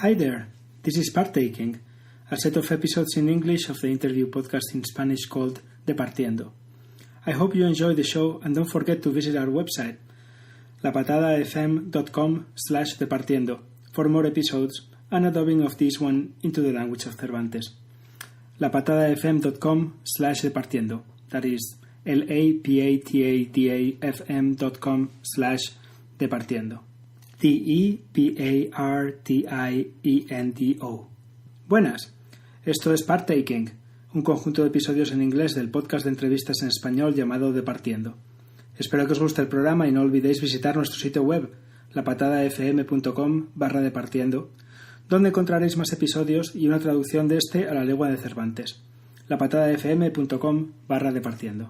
Hi there, this is Partaking, a set of episodes in English of the interview podcast in Spanish called Departiendo. I hope you enjoy the show and don't forget to visit our website, lapatadafm.com/departiendo, for more episodes and a dubbing of this one into the language of Cervantes. lapatadafm.com/departiendo, that is lapatadafm.com/departiendo. Departiendo. Buenas, esto es Partaking, un conjunto de episodios en inglés del podcast de entrevistas en español llamado Departiendo. Espero que os guste el programa y no olvidéis visitar nuestro sitio web, lapatadafm.com/departiendo, donde encontraréis más episodios y una traducción de este a la lengua de Cervantes. lapatadafm.com/departiendo.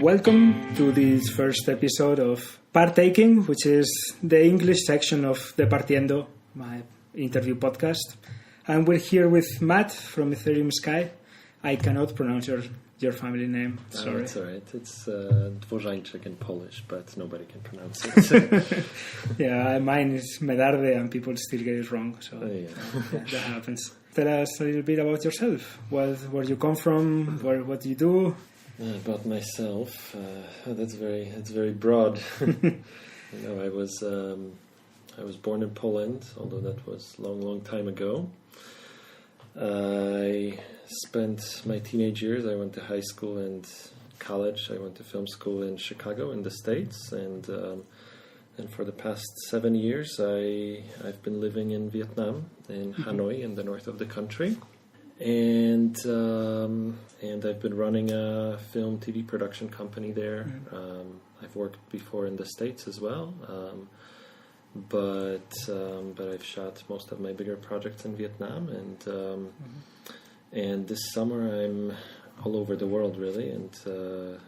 Welcome to this first episode of Partaking, which is the English section of Departiendo, my interview podcast. And we're here with Matt from Etherium Sky. I cannot pronounce your family name, sorry. It's alright, it's Dworzanczyk in Polish, but nobody can pronounce it. Yeah, mine is Medarde and people still get it wrong, so that happens. Tell us a little bit about yourself. Where you come from, what you do. About myself, that's very broad. I was born in Poland, although that was long time ago. I spent my teenage years. I went to high school and college. I went to film school in Chicago, in the States, and for the past 7 years, I've been living in Vietnam, in Hanoi, in the north of the country. And I've been running a film TV production company there. I've worked before in the States as well, but I've shot most of my bigger projects in Vietnam, and this summer I'm all over the world really. And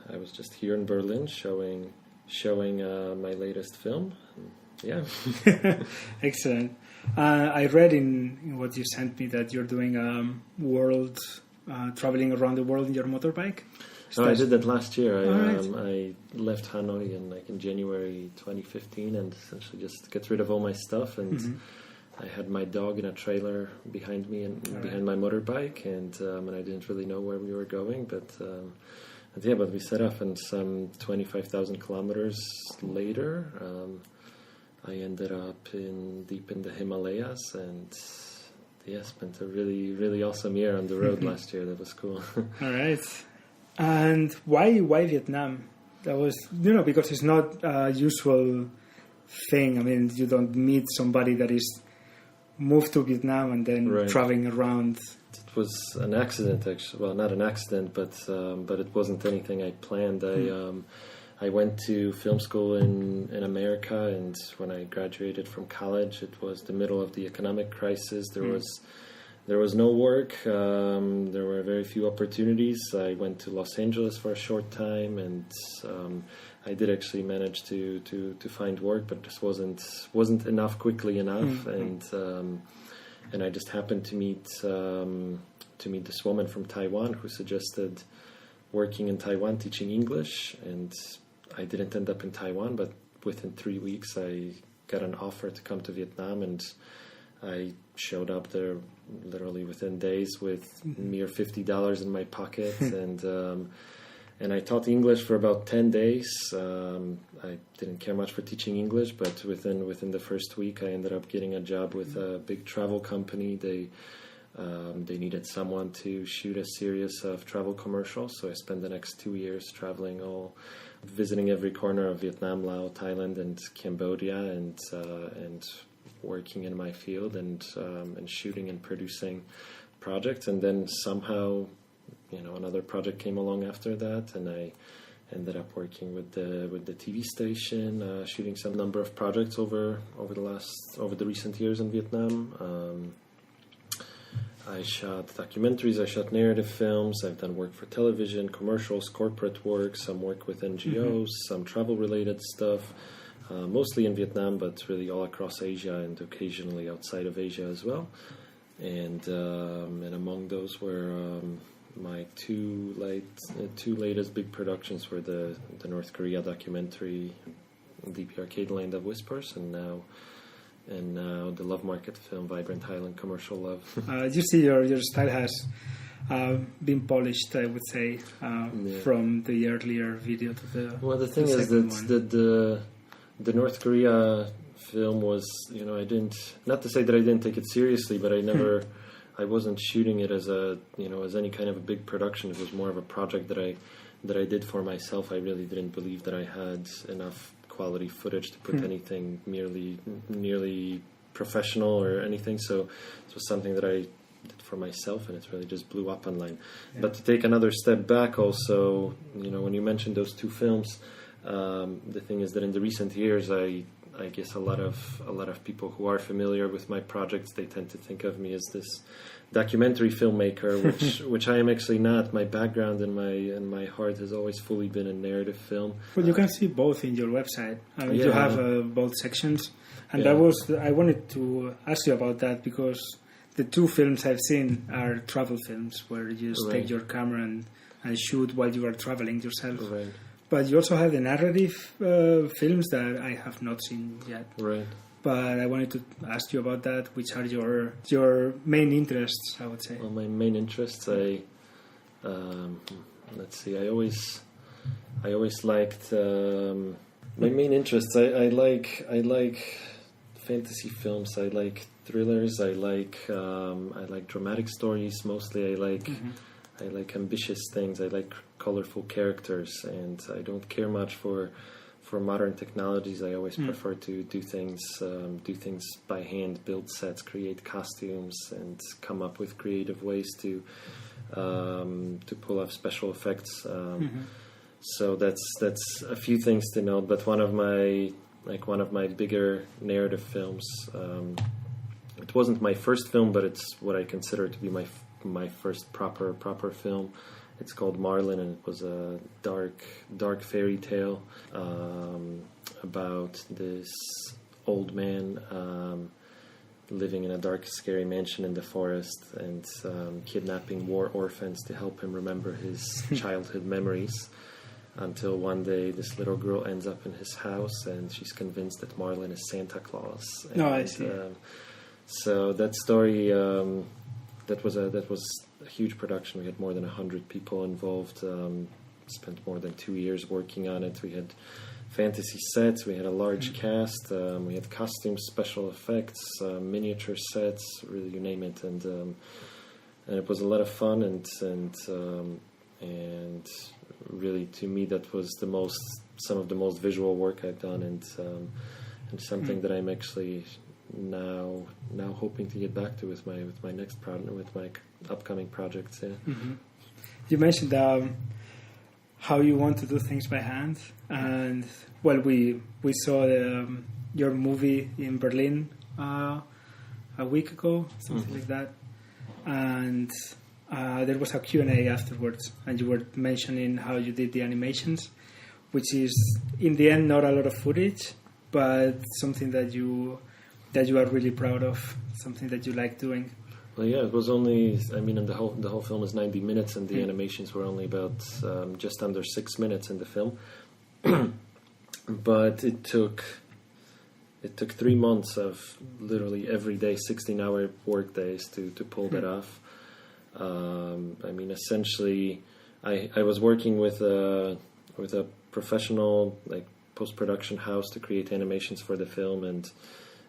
I was just here in Berlin showing my latest film. Yeah, excellent. I read in what you sent me that you're doing world traveling around the world in your motorbike. I did that last year. Right. I left Hanoi in January 2015 and essentially just get rid of all my stuff. And I had my dog in a trailer behind me and behind my motorbike, and I didn't really know where we were going, but we set off, and some 25,000 kilometers later. I ended up deep in the Himalayas, and spent a really awesome year on the road last year. That was cool. All right. And why Vietnam? That was, because it's not a usual thing. I mean, you don't meet somebody that is moved to Vietnam and then traveling around. It was an accident, actually. Well, not an accident, but it wasn't anything I planned. I went to film school in America, and when I graduated from college, it was the middle of the economic crisis. There was no work. There were very few opportunities. I went to Los Angeles for a short time, and I did actually manage to find work, but it just wasn't enough quickly enough. And I just happened to meet this woman from Taiwan who suggested working in Taiwan teaching English, and I didn't end up in Taiwan, but within 3 weeks I got an offer to come to Vietnam, and I showed up there literally within days with mere $50 in my pocket, and I taught English for about 10 days. I didn't care much for teaching English, but within the first week I ended up getting a job with a big travel company. They needed someone to shoot a series of travel commercials, so I spent the next 2 years visiting every corner of Vietnam, Laos, Thailand, and Cambodia, and working in my field and shooting and producing projects. And then somehow, another project came along after that, and I ended up working with the TV station, shooting some number of projects over the recent years in Vietnam. I shot documentaries, I shot narrative films, I've done work for television, commercials, corporate work, some work with NGOs, some travel-related stuff, mostly in Vietnam, but really all across Asia and occasionally outside of Asia as well. And among those were my two latest big productions were the North Korea documentary DP Arcade Land of Whispers, and now the Love Market film Vibrant Highland Commercial Love. You see, your style has been polished, I would say, from the earlier video to the. Well, the thing is that the North Korea film was, I didn't, not to say that I didn't take it seriously, but I wasn't shooting it as as any kind of a big production. It was more of a project that I did for myself. I really didn't believe that I had enough quality footage to put anything nearly professional or anything. So it was something that I did for myself, and it really just blew up online. Yeah. But to take another step back, also, when you mentioned those two films, the thing is that in the recent years, I guess a lot of people who are familiar with my projects, they tend to think of me as this documentary filmmaker, which I am actually not. My background and my heart has always fully been in narrative film. Well, you can see both in your website. You have both sections, and I wanted to ask you about that, because the two films I've seen are travel films where you just take your camera and shoot while you are traveling yourself. Right. But you also have the narrative films that I have not seen yet. Right. But I wanted to ask you about that. Which are your main interests, I would say? Well, my main interests, let's see. I always liked my main interests. I like fantasy films. I like thrillers. I like dramatic stories. Mostly, I like ambitious things. I like colorful characters, and I don't care much for modern technologies. I always prefer to do things by hand, build sets, create costumes, and come up with creative ways to pull off special effects. So that's a few things to note. But one of my bigger narrative films. It wasn't my first film, but it's what I consider to be my first proper film. It's called Marlin, and it was a dark fairy tale about this old man living in a dark, scary mansion in the forest and kidnapping war orphans to help him remember his childhood memories. Until one day, this little girl ends up in his house, and she's convinced that Marlin is Santa Claus. And, I see. So that story, that was a huge production. We had more than 100 people involved. Spent more than 2 years working on it. We had fantasy sets. We had a large cast. We had costumes, special effects, miniature sets. Really, you name it. And it was a lot of fun. And really, to me, that was some of the most visual work I've done, and something that I'm actually now hoping to get back to with my next project, with my upcoming projects. Yeah. Mm-hmm. You mentioned how you want to do things by hand, and well, we saw your movie in Berlin a week ago, something like that, and there was a Q&A afterwards, and you were mentioning how you did the animations, which is in the end not a lot of footage, but something that you are really proud of, something that you like doing. Well, yeah, it was only, and the whole film is 90 minutes, and the animations were only about just under 6 minutes in the film. But it took 3 months of literally every day, 16-hour work days to pull that off. Essentially, I was working with a professional post-production house to create animations for the film, and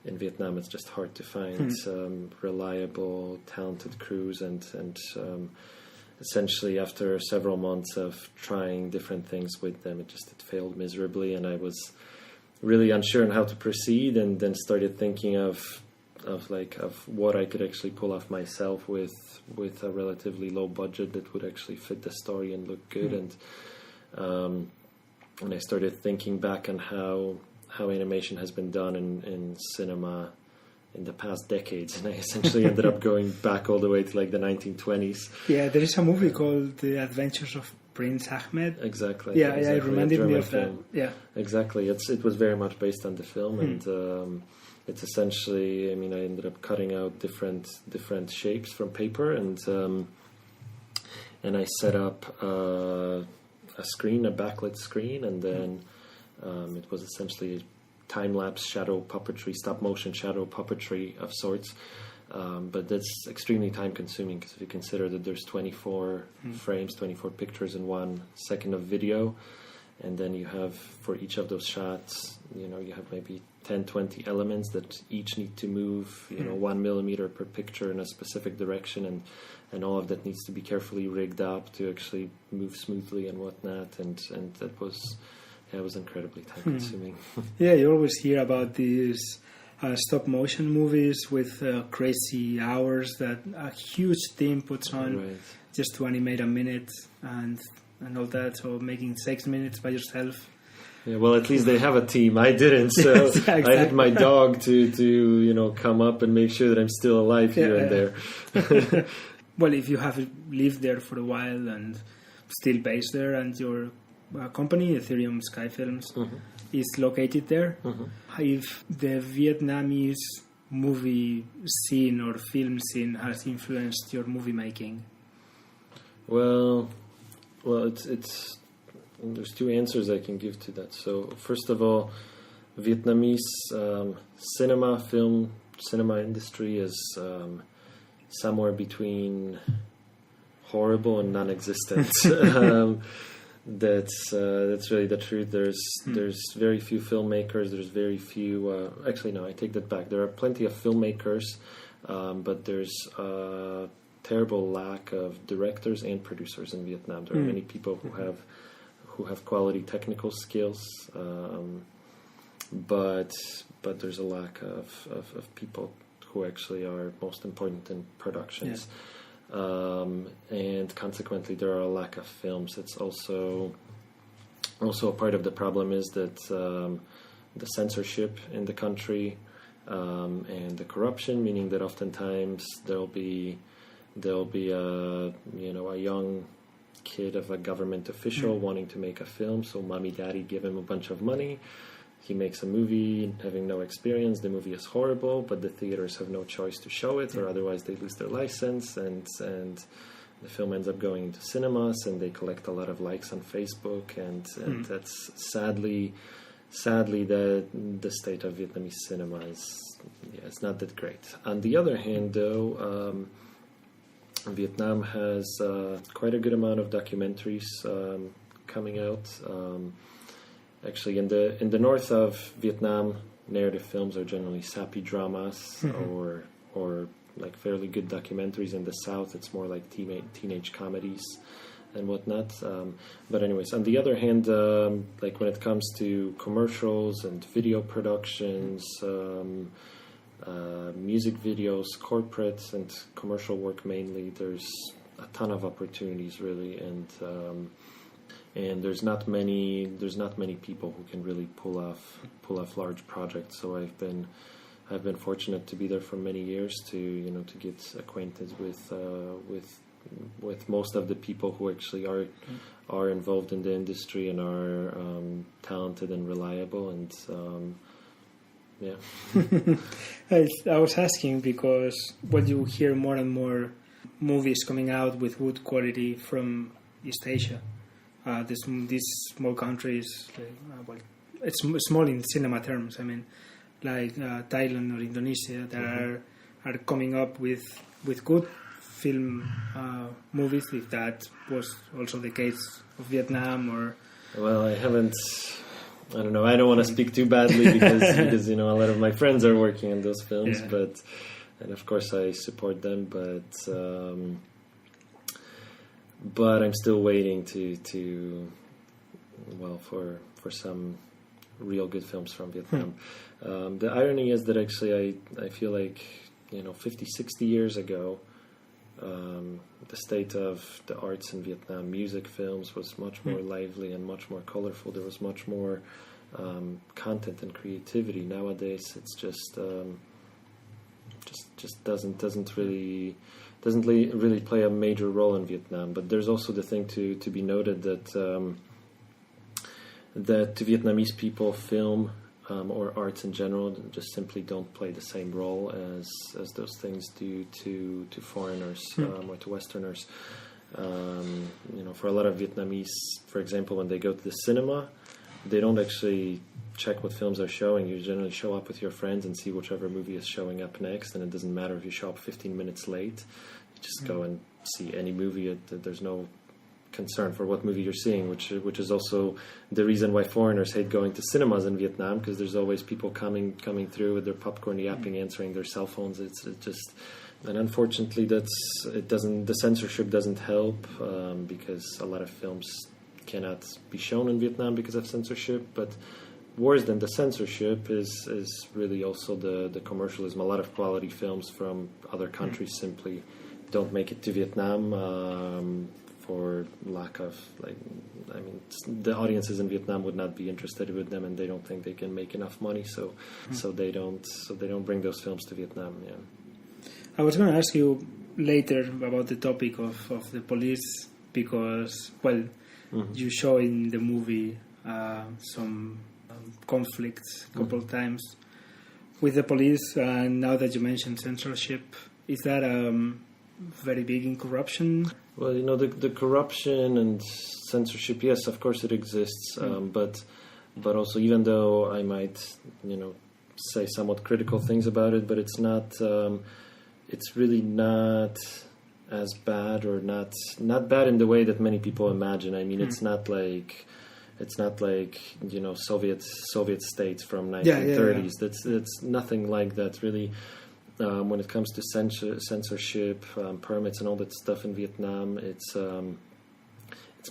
in Vietnam it's just hard to find reliable, talented crews, and essentially after several months of trying different things with them, it failed miserably, and I was really unsure on how to proceed, and then started thinking of what I could actually pull off myself with a relatively low budget that would actually fit the story and look good. And I started thinking back on how animation has been done in cinema in the past decades, and I essentially ended up going back all the way to the 1920s. Yeah, there is a movie called The Adventures of Prince Ahmed. Exactly. Yeah, it reminded me of that. Yeah, exactly. It was very much based on the film, and it's essentially, I ended up cutting out different shapes from paper, and I set up a screen, a backlit screen, and then It was essentially time-lapse shadow puppetry, stop-motion shadow puppetry of sorts. But that's extremely time-consuming, because if you consider that there's 24 frames, 24 pictures in 1 second of video, and then you have, for each of those shots, you have maybe 10, 20 elements that each need to move, 1 millimeter per picture in a specific direction, and all of that needs to be carefully rigged up to actually move smoothly and whatnot, and that was, it was incredibly time-consuming. Yeah, you always hear about these stop-motion movies with crazy hours that a huge team puts on just to animate a minute and all that, so making 6 minutes by yourself. Yeah, well, at least they have a team. I didn't, so yeah, exactly. I had my dog to come up and make sure that I'm still alive here and there. Well, if you have lived there for a while and still based there, and your company, Etherium Sky Films, is located there, if the Vietnamese movie scene or film scene has influenced your movie making? Well, it's there's 2 answers I can give to that. So, first of all, Vietnamese cinema industry is somewhere between horrible and non-existent. That's really the truth. There's very few filmmakers. There's very few. Actually, no, I take that back. There are plenty of filmmakers, but there's a terrible lack of directors and producers in Vietnam. There are many people who have quality technical skills, but there's a lack of people who actually are most important in productions. Yeah. And consequently, there are a lack of films. It's also a part of the problem is that the censorship in the country and the corruption, meaning that oftentimes there'll be a young kid of a government official wanting to make a film, so mommy daddy give him a bunch of money. He makes a movie having no experience. The movie is horrible, but the theaters have no choice to show it, or otherwise they lose their license, and the film ends up going into cinemas, and they collect a lot of likes on Facebook, and that's sadly the state of Vietnamese cinema is it's not that great. On the other hand, though, Vietnam has quite a good amount of documentaries coming out. Actually, in the north of Vietnam, narrative films are generally sappy dramas or like fairly good documentaries. In the south, it's more like teenage comedies and whatnot. But anyways, on the other hand, like when it comes to commercials and video productions, music videos, corporate and commercial work mainly, there's a ton of opportunities really, and there's not many people who can really pull off large projects. So I've been fortunate to be there for many years to get acquainted with most of the people who actually are involved in the industry and are talented and reliable, and yeah. I was asking because when you hear more and more movies coming out with good quality from East Asia, these small countries, it's small in cinema terms. I mean, like Thailand or Indonesia, that are coming up with good film movies. If that was also the case of Vietnam, or well, I don't know. I don't want to speak too badly because a lot of my friends are working on those films, and of course I support them, but I'm still waiting for some real good films from Vietnam. The irony is that actually I feel like 50, 60 years ago, the state of the arts in Vietnam, music, films, was much more lively and much more colorful. There was much more content and creativity. Nowadays, it's just doesn't really play a major role in Vietnam. But there's also the thing to be noted that Vietnamese people, film or arts in general, just simply don't play the same role as those things do to foreigners or to Westerners. For a lot of Vietnamese, for example, when they go to the cinema, they don't actually check what films are showing. You generally show up with your friends and see whichever movie is showing up next, and it doesn't matter if you show up 15 minutes late. You just go and see any movie. There's no concern for what movie you're seeing, which is also the reason why foreigners hate going to cinemas in Vietnam, because there's always people coming through with their popcorn, yapping, answering their cell phones. It's just, and unfortunately, the censorship doesn't help, because a lot of films cannot be shown in Vietnam because of censorship. But worse than the censorship is really also the commercialism. A lot of quality films from other countries simply don't make it to Vietnam, for lack of, the audiences in Vietnam would not be interested with them, and they don't think they can make enough money, so they don't bring those films to Vietnam. Yeah. I was going to ask you later about the topic of the police, because you show in the movie some conflicts a couple of times with the police, and now that you mentioned censorship, is that very big in corruption? Well, the corruption and censorship, yes, of course it exists, but also, even though I might, say somewhat critical things about it, but it's not, it's really not as bad, or not bad in the way that many people imagine. I mean, it's not like Soviet states from 1930s. That's nothing like that, really. When it comes to censorship, permits, and all that stuff in Vietnam, it's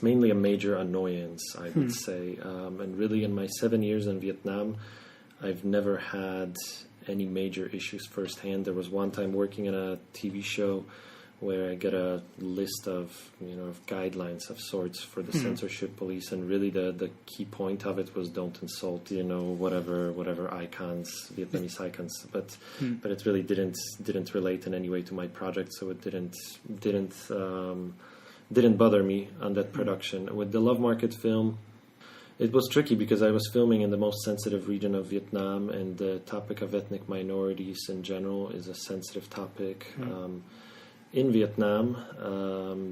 mainly a major annoyance, I would say. And really, in my 7 years in Vietnam, I've never had any major issues firsthand. There was one time working in a TV show where I get a list of of guidelines of sorts for the censorship police, and really the key point of it was don't insult whatever icons, Vietnamese icons, but it really didn't relate in any way to my project, so it didn't bother me on that production. With the Love Market film, it was tricky because I was filming in the most sensitive region of Vietnam, and the topic of ethnic minorities in general is a sensitive topic. In Vietnam,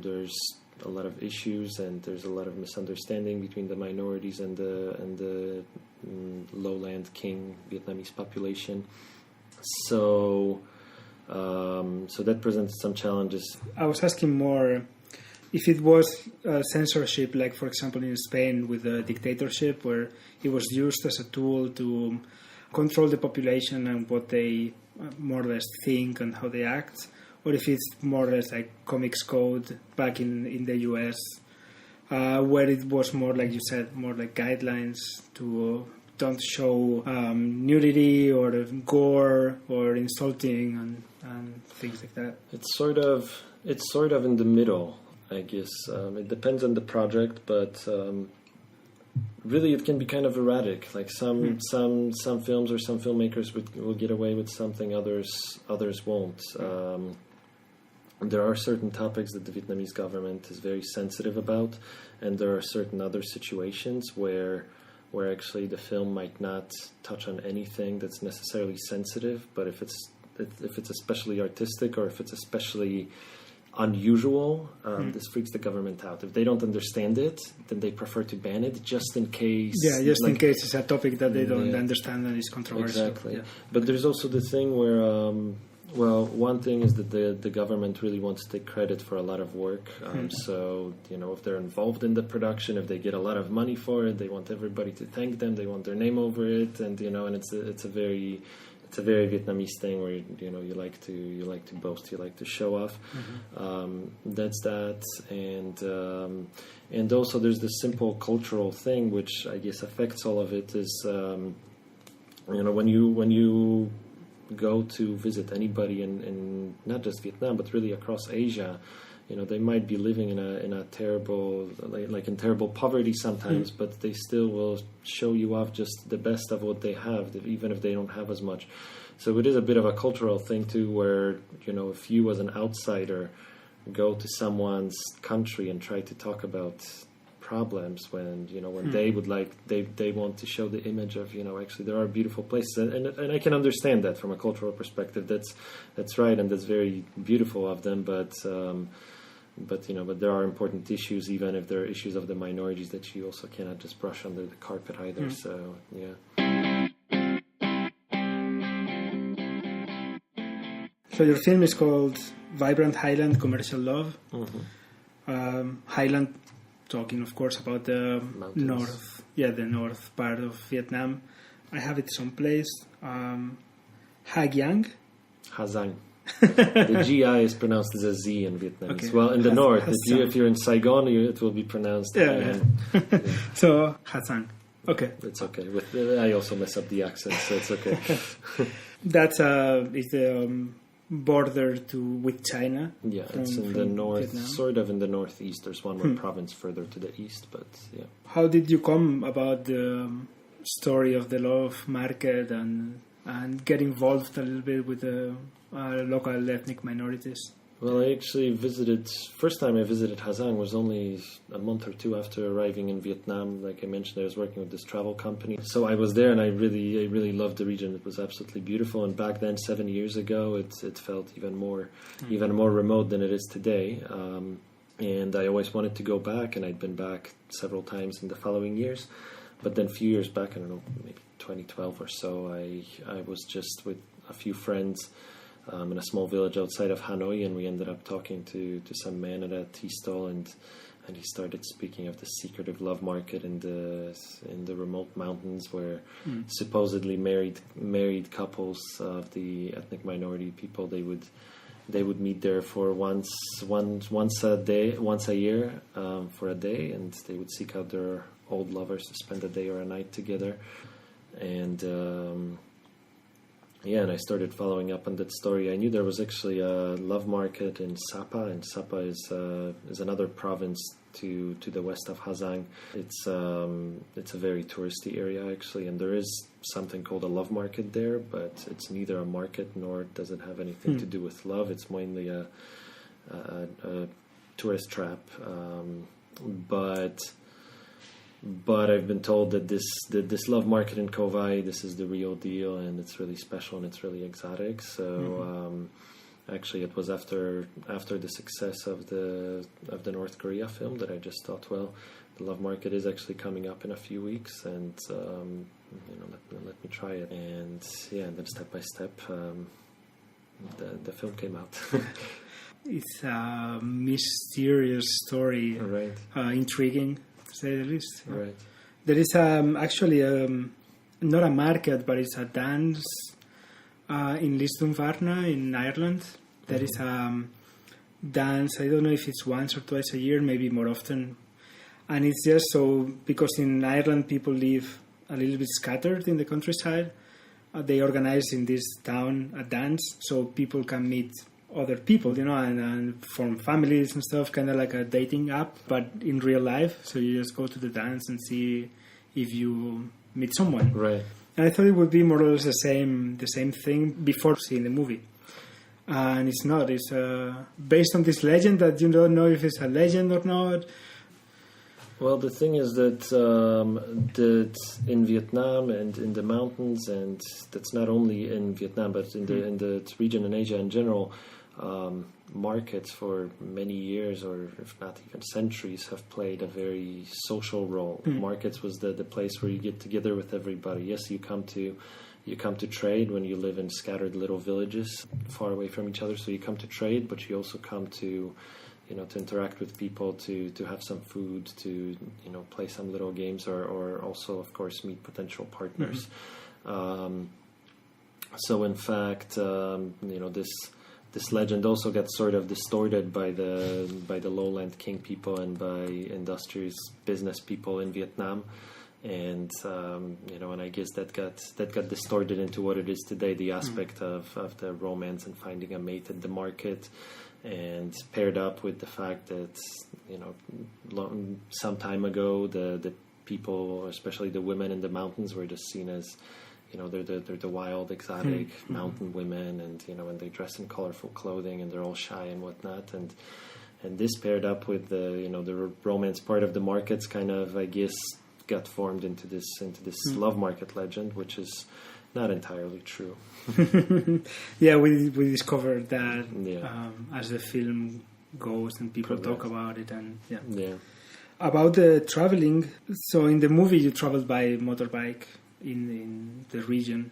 there's a lot of issues, and there's a lot of misunderstanding between the minorities and the lowland King Vietnamese population. So that presented some challenges. I was asking more if it was censorship, like for example in Spain with the dictatorship, where it was used as a tool to control the population and what they more or less think and how they act, or if it's more or less like comics code back in the US, where it was more, like you said, more like guidelines to don't show nudity or gore or insulting and things like that. It's sort of in the middle, I guess. It depends on the project, but really it can be kind of erratic. Like some films or some filmmakers will get away with something, others won't. There are certain topics that the Vietnamese government is very sensitive about, and there are certain other situations where actually the film might not touch on anything that's necessarily sensitive, but if it's especially artistic or if it's especially unusual, this freaks the government out. If they don't understand it, then they prefer to ban it just in case. Yeah, just in case it's a topic that they don't understand and is controversial. Exactly. Yeah. But there's also the thing where, one thing is that the government really wants to take credit for a lot of work. So, if they're involved in the production, if they get a lot of money for it, they want everybody to thank them. They want their name over it, and and it's a very Vietnamese thing where you like to boast, you like to show off. That's that, and also there's this simple cultural thing which I guess affects all of it. Is when you go to visit anybody in not just Vietnam but really across Asia, they might be living in a terrible, like in terrible poverty sometimes, but they still will show you off just the best of what they have, even if they don't have as much. So it is a bit of a cultural thing too, where if you as an outsider go to someone's country and try to talk about problems when they would they want to show the image of actually there are beautiful places, and I can understand that from a cultural perspective. That's right, and that's very beautiful of them, but there are important issues, even if there are issues of the minorities that you also cannot just brush under the carpet either. So yeah. So your film is called Vibrant Highland, Commercial Love. Highland, talking of course about the Mountains. the north part of Vietnam. I have it someplace. Ha Giang. Ha Giang. The GI is pronounced as a Z in Vietnamese. Okay. Well, in the north, if you're in Saigon, it will be pronounced. So Ha Giang. Okay. It's okay. I also mess up the accent, so it's okay. That's is the border with China. Yeah, it's in the north, Vietnam. Sort of in the northeast. There's one more province further to the east, but yeah. How did you come about the story of the love market and get involved a little bit with the local ethnic minorities? Well, I actually first time I visited Ha Giang was only a month or two after arriving in Vietnam. Like I mentioned, I was working with this travel company. So I was there and I really loved the region. It was absolutely beautiful. And back then, 7 years ago, it felt even more remote than it is today. And I always wanted to go back, and I'd been back several times in the following years. But then a few years back, I don't know, maybe 2012 or so, I was just with a few friends in a small village outside of Hanoi, and we ended up talking to some man at a tea stall, and he started speaking of the secretive love market in the remote mountains where supposedly married couples of the ethnic minority people, they would meet there for once a year for a day, and they would seek out their old lovers to spend a day or a night together. And and I started following up on that story. I knew there was actually a love market in Sapa, and Sapa is another province to the west of Ha Giang. It's a very touristy area actually, and there is something called a love market there, but it's neither a market nor does it have anything to do with love. It's mainly a tourist trap. But I've been told that this love market in Kovai, this is the real deal, and it's really special and it's really exotic. So actually, it was after the success of the North Korea film that I just thought, well, the love market is actually coming up in a few weeks, and let me try it. And then step by step, the film came out. It's a mysterious story, right? Intriguing, to say the least. Right. There is actually not a market, but it's a dance in Lisdoonvarna in Ireland. There is a dance, I don't know if it's once or twice a year, maybe more often. And it's just so, because in Ireland people live a little bit scattered in the countryside, they organize in this town a dance so people can meet other people, and form families and stuff, kind of like a dating app, but in real life. So you just go to the dance and see if you meet someone. Right. And I thought it would be more or less the same thing before seeing the movie. And it's not. It's based on this legend that you don't know if it's a legend or not. Well, the thing is that in Vietnam and in the mountains, and that's not only in Vietnam, but in the region in Asia in general, markets for many years, or if not even centuries, have played a very social role. Markets was the place where you get together with everybody. Yes, you come to trade when you live in scattered little villages far away from each other. So you come to trade, but you also come to interact with people, to have some food, to play some little games, or also, of course, meet potential partners. So in fact, this legend also gets sort of distorted by the lowland king people and by industrious business people in Vietnam, and and I guess that got distorted into what it is today, the aspect of the romance and finding a mate at the market, and paired up with the fact that some time ago the people, especially the women in the mountains, were just seen as they're the wild, exotic mountain women, and and they dress in colorful clothing and they're all shy and whatnot, and this paired up with the romance part of the markets kind of, I guess, got formed into this love market legend, which is not entirely true. Yeah, we discovered that as the film goes and people talk about it. And Yeah. About the traveling, so in the movie you traveled by motorbike in the region,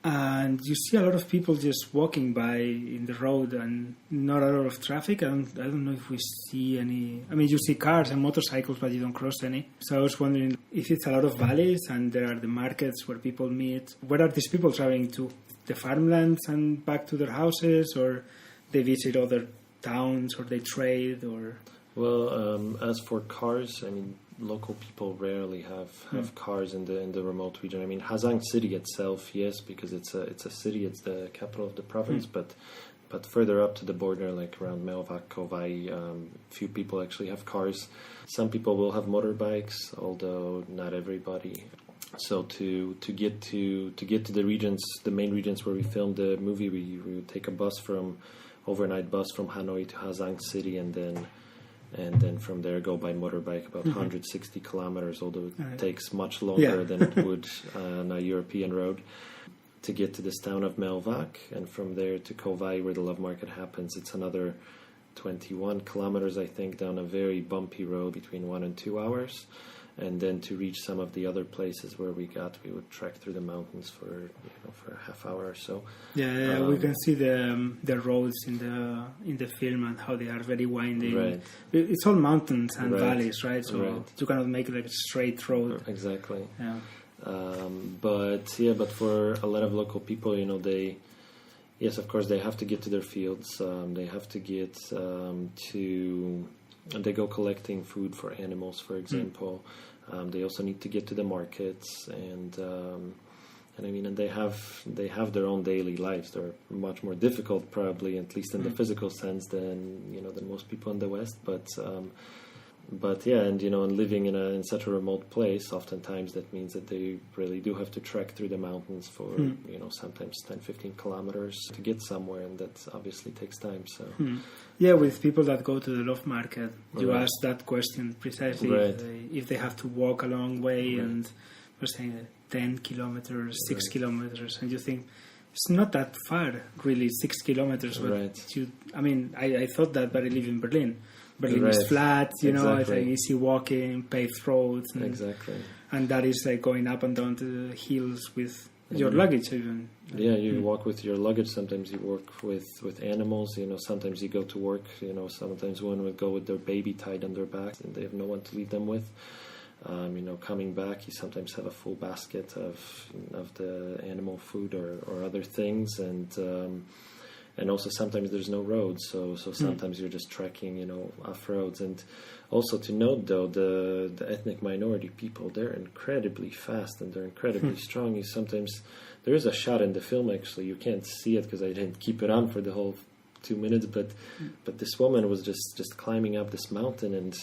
and you see a lot of people just walking by in the road and not a lot of traffic. I don't know if we see any. I mean, you see cars and motorcycles, but you don't cross any. So I was wondering if it's a lot of valleys and there are the markets where people meet. Where are these people traveling to? The farmlands and back to their houses, or they visit other towns, or they trade, or... Well, as for cars, I mean, local people rarely have cars in the remote region. I mean, Hazang City itself, yes, because it's a city, it's the capital of the province, but further up to the border, like around Melvak, Kovai, few people actually have cars. Some people will have motorbikes, although not everybody. So to get to the regions, the main regions where we filmed the movie, we would take a overnight bus from Hanoi to Hazang City, and then from there go by motorbike about 160 kilometers, although it takes much longer than it would on a European road to get to this town of Melvak, and from there to Kovai, where the Love Market happens. It's another 21 kilometers, I think, down a very bumpy road between 1 and 2 hours. And then to reach some of the other places where we would trek through the mountains for a half hour or so. Yeah, we can see the roads in the film and how they are very winding. Right. It's all mountains and valleys, right? So you cannot make like a straight road. Exactly. Yeah. But for a lot of local people, yes, of course, they have to get to their fields. They have to get they go collecting food for animals, for example. They also need to get to the markets, and they have their own daily lives. They're much more difficult, probably, at least in the physical sense, than most people in the West. But yeah, and living in such a remote place, oftentimes that means that they really do have to trek through the mountains for sometimes 10-15 kilometers to get somewhere, and that obviously takes time. So yeah, with people that go to the Love Market, you ask that question precisely, if they have to walk a long way, and we're saying 10 kilometers, 6 kilometers, and you think it's not that far, really, 6 kilometers. But I thought that, but I live in Berlin. Berlin is flat, it's like easy walking, paved roads. And that is like going up and down to the hills with your luggage even. Yeah, you walk with your luggage. Sometimes you work with animals. Sometimes you go to work. Sometimes one would go with their baby tied on their back, and they have no one to leave them with. Coming back, you sometimes have a full basket of the animal food or other things, and also sometimes there's no roads, so sometimes you're just trekking, off roads. And also to note, though, the ethnic minority people, they're incredibly fast and they're incredibly strong. There is a shot in the film, actually, you can't see it because I didn't keep it on for the whole 2 minutes, but this woman was just climbing up this mountain, and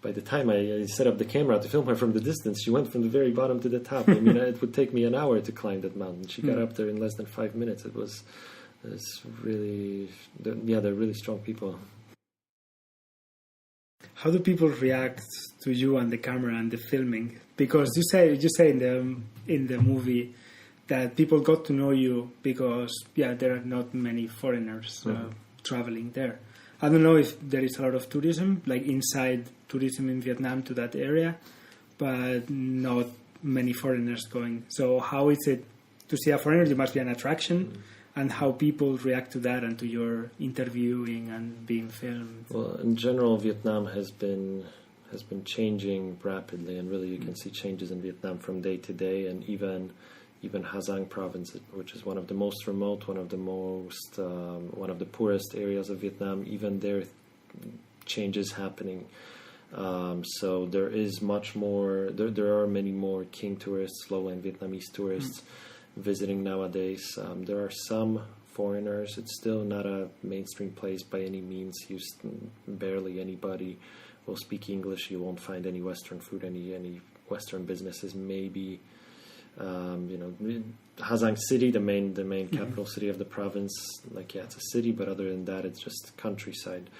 by the time I set up the camera to film her from the distance, she went from the very bottom to the top. I mean, it would take me an hour to climb that mountain. She got up there in less than 5 minutes. It's really, they're really strong people. How do people react to you and the camera and the filming? Because you say in the movie that people got to know you because there are not many foreigners traveling there. I don't know if there is a lot of tourism, like inside tourism in Vietnam to that area, but not many foreigners going. So how is it to see a foreigner? It must be an attraction. And how people react to that and to your interviewing and being filmed. Well, in general, Vietnam has been changing rapidly, and really you can see changes in Vietnam from day to day. And even Hazang province, which is one of the most remote, one of the poorest areas of Vietnam, even there changes happening. So there is much more. There are many more King tourists, lowland Vietnamese tourists. Visiting nowadays. There are some foreigners. It's still not a mainstream place by any means. Barely anybody will speak English. You won't find any Western food, any Western businesses. Maybe Hazang City, the main capital city of the province. It's a city, but other than that, it's just countryside.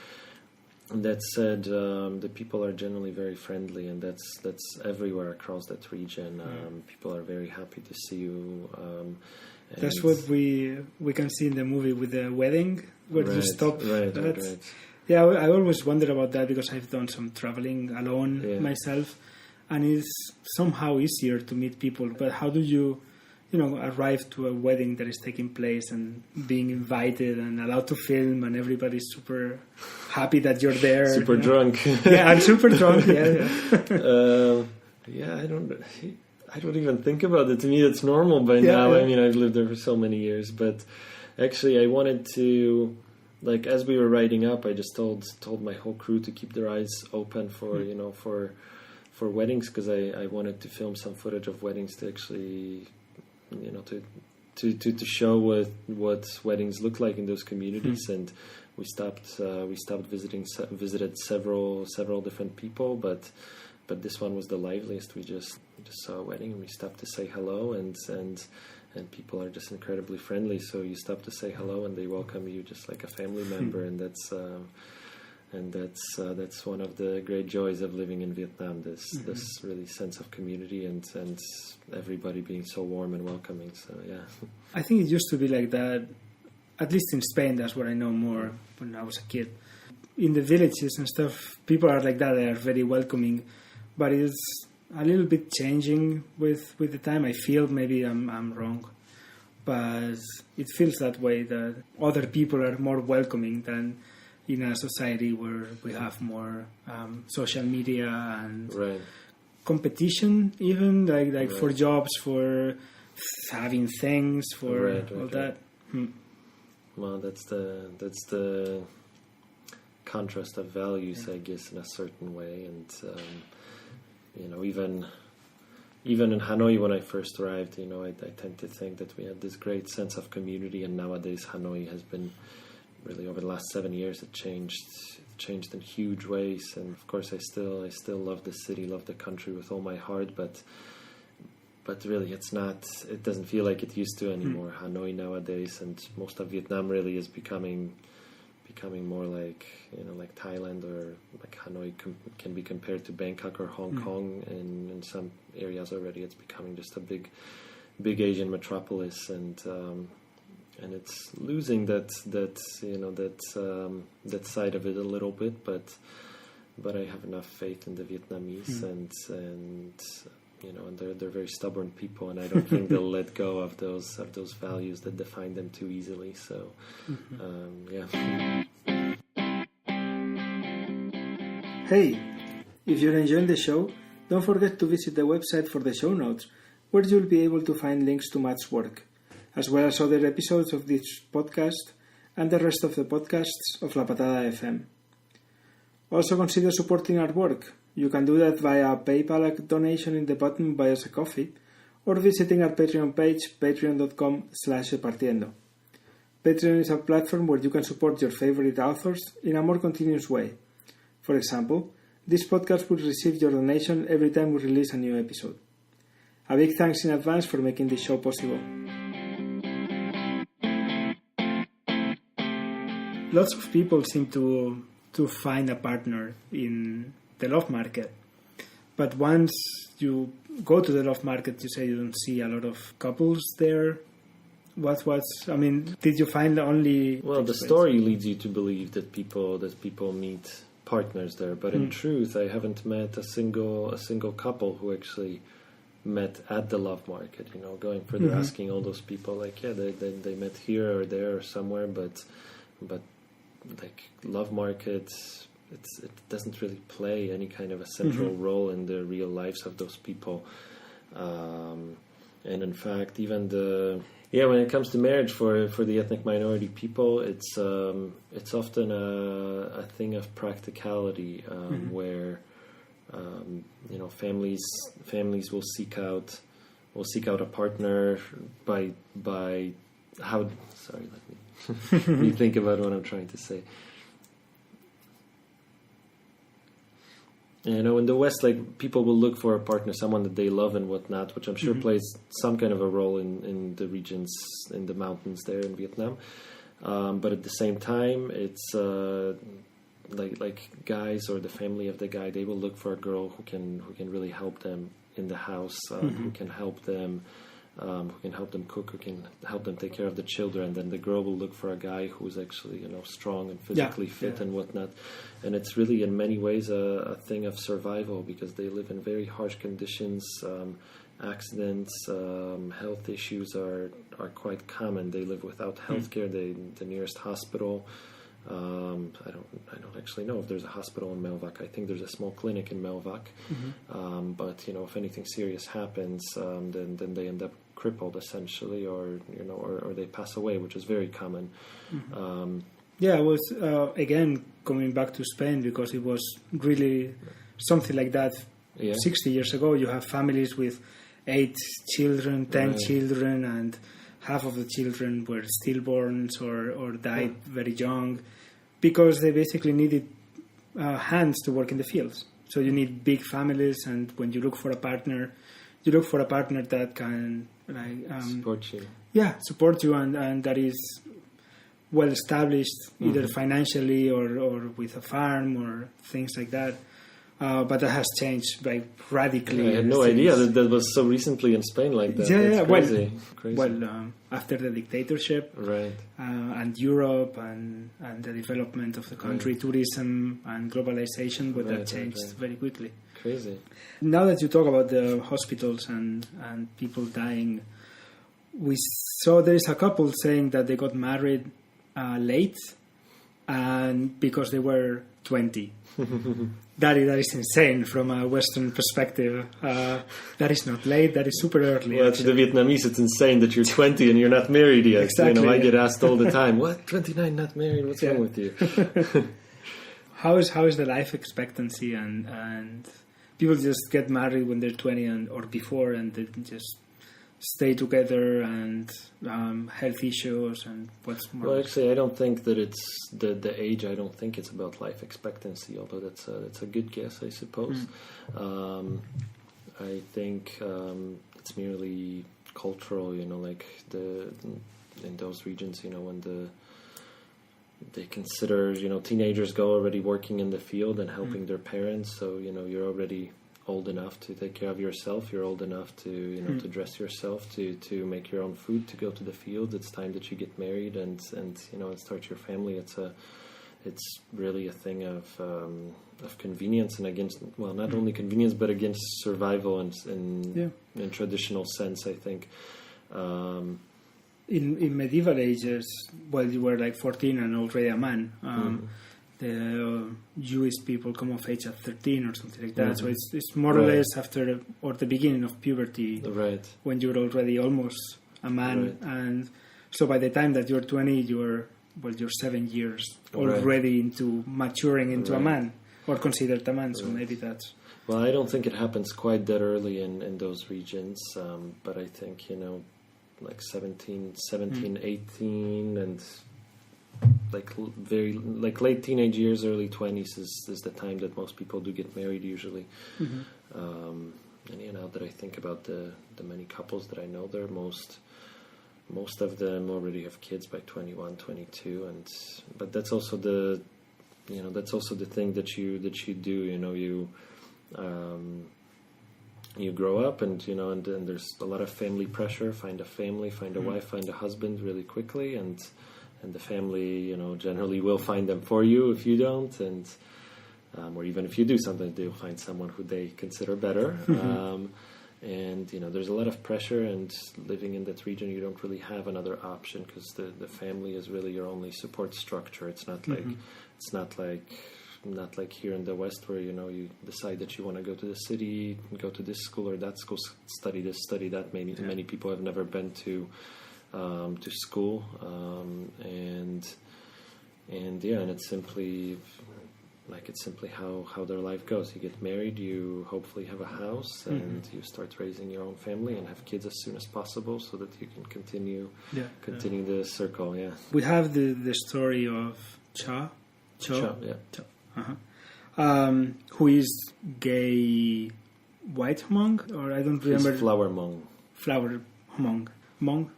That said, the people are generally very friendly, and that's everywhere across that region. People are very happy to see you. That's what we can see in the movie with the wedding, where you stop. Yeah, I always wonder about that because I've done some traveling alone myself, and it's somehow easier to meet people. But how do you arrive to a wedding that is taking place and being invited and allowed to film, and everybody's super happy that you're there? Super drunk. Yeah, I'm super drunk. Yeah. I don't even think about it. To me, it's normal by now. Yeah. I mean, I've lived there for so many years, but actually, I wanted to. Like, as we were writing up, I just told my whole crew to keep their eyes open for for weddings, because I wanted to film some footage of weddings to actually to show what weddings look like in those communities. And we visited several different people, but this one was the liveliest. We just saw a wedding and we stopped to say hello, and people are just incredibly friendly. So you stop to say hello and they welcome you just like a family member, and that's one of the great joys of living in Vietnam. This really sense of community and everybody being so warm and welcoming. So yeah, I think it used to be like that. At least in Spain, that's what I know more when I was a kid. In the villages and stuff, people are like that. They are very welcoming, but it's a little bit changing with the time. I feel maybe I'm wrong, but it feels that way, that other people are more welcoming than in a society where we have more social media and competition, even like for jobs, for having things, for all that. Well, that's the contrast of values, I guess, in a certain way. And even in Hanoi, when I first arrived, I tend to think that we had this great sense of community, and nowadays Hanoi has been really, over the last 7 years, it changed in huge ways. And of course, I still love the city, love the country with all my heart, but really, it doesn't feel like it used to anymore. Hanoi nowadays, and most of Vietnam, really is becoming more like like Thailand, or like Hanoi can be compared to Bangkok or Hong Kong, and in some areas already it's becoming just a big Asian metropolis, and it's losing that side of it a little bit, but I have enough faith in the Vietnamese, and they're very stubborn people, and I don't think they'll let go of those values that define them too easily. So, Hey, if you're enjoying the show, don't forget to visit the website for the show notes, where you'll be able to find links to Matt's work, as well as other episodes of this podcast and the rest of the podcasts of La Patada FM. Also consider supporting our work. You can do that via a PayPal donation in the button Buy Us a Coffee, or visiting our Patreon page, patreon.com/Departiendo. Patreon is a platform where you can support your favorite authors in a more continuous way. For example, this podcast will receive your donation every time we release a new episode. A big thanks in advance for making this show possible. Lots of people seem to find a partner in the love market, but once you go to the love market, you say you don't see a lot of couples there. Did you find only? Well, the story leads you to believe that people meet partners there, but in truth, I haven't met a single couple who actually met at the love market. Going further, asking all those people, like, they met here or there or somewhere, but like love markets, it doesn't really play any kind of a central role in the real lives of those people. And in fact, even when it comes to marriage for the ethnic minority people, it's often a thing of practicality, where families will seek out a partner by how. Sorry, let me think about what I'm trying to say. In the West, like, people will look for a partner, someone that they love and whatnot, which I'm sure plays some kind of a role in the regions, in the mountains there in Vietnam. But at the same time, it's like guys or the family of the guy, they will look for a girl who can really help them in the house, who can help them who can help them cook, who can help them take care of the children. Then the girl will look for a guy who's actually, strong and physically fit and whatnot. And it's really in many ways a thing of survival, because they live in very harsh conditions. Accidents, health issues are quite common. They live without health care. The nearest hospital, I don't actually know if there's a hospital in Melvak. I think there's a small clinic in Melvak. But if anything serious happens, then they end up crippled essentially, or they pass away, which is very common. I was again coming back to Spain, because it was really something like that 60 years ago. You have families with 8 children, 10 children, and half of the children were stillborns or died very young, because they basically needed hands to work in the fields. So you need big families, and when you look for a partner, that can support you. Yeah, support you, and that is well established, either financially or with a farm or things like that. But that has changed radically. I had no idea that was so recently in Spain like that. Yeah, crazy. Well, after the dictatorship, right, and Europe and the development of the country, tourism and globalization, but that changed very quickly. Crazy. Now that you talk about the hospitals and people dying, we saw there is a couple saying that they got married late, and because they were 20. That is insane from a Western perspective. That is not late. That is super early. Well, to the Vietnamese, it's insane that you're 20 and you're not married yet. Exactly. I get asked all the time, "What? 29, not married? What's wrong with you?" How is the life expectancy, and people just get married when they're 20 or before, and they just stay together, and health issues, and what's more? Well, actually, I don't think that it's the age. I don't think it's about life expectancy, although that's a good guess, I suppose. I think it's merely cultural, like in those regions, when they consider, teenagers go already working in the field and helping their parents, so you're already old enough to take care of yourself. You're old enough to to dress yourself, to make your own food, to go to the field. It's time that you get married and start your family. It's really a thing of convenience, and against, well, not only convenience but against survival in traditional sense, I think. In medieval ages, you were like 14 and already a man. The Jewish people come of age at 13 or something like that. So it's more or less after or the beginning of puberty, when you're already almost a man. And so by the time that you're 20, you're 7 years already into maturing into a man, or considered a man. So maybe that's... Well, I don't think it happens quite that early in those regions, but I think, like 17, 18, and like late teenage years, early 20s is the time that most people do get married usually. And now that I think about the many couples that I know there, most of them already have kids by 21, 22, but that's also the thing that you do. You grow up, and and there's a lot of family pressure. Find a family, find a wife, find a husband really quickly, and the family, generally will find them for you if you don't, and or even if you do something, they'll find someone who they consider better. And there's a lot of pressure, and living in that region, you don't really have another option, because the family is really your only support structure. It's not like here in the West, where you decide that you want to go to the city, go to this school or that school, study this, study that. Many people have never been to school, and it's simply how their life goes. You get married, you hopefully have a house, and you start raising your own family and have kids as soon as possible, so that you can continue the circle. Yeah, we have the story of Cha, who is gay white monk, or I don't remember. He's flower monk. Flower monk. Monk.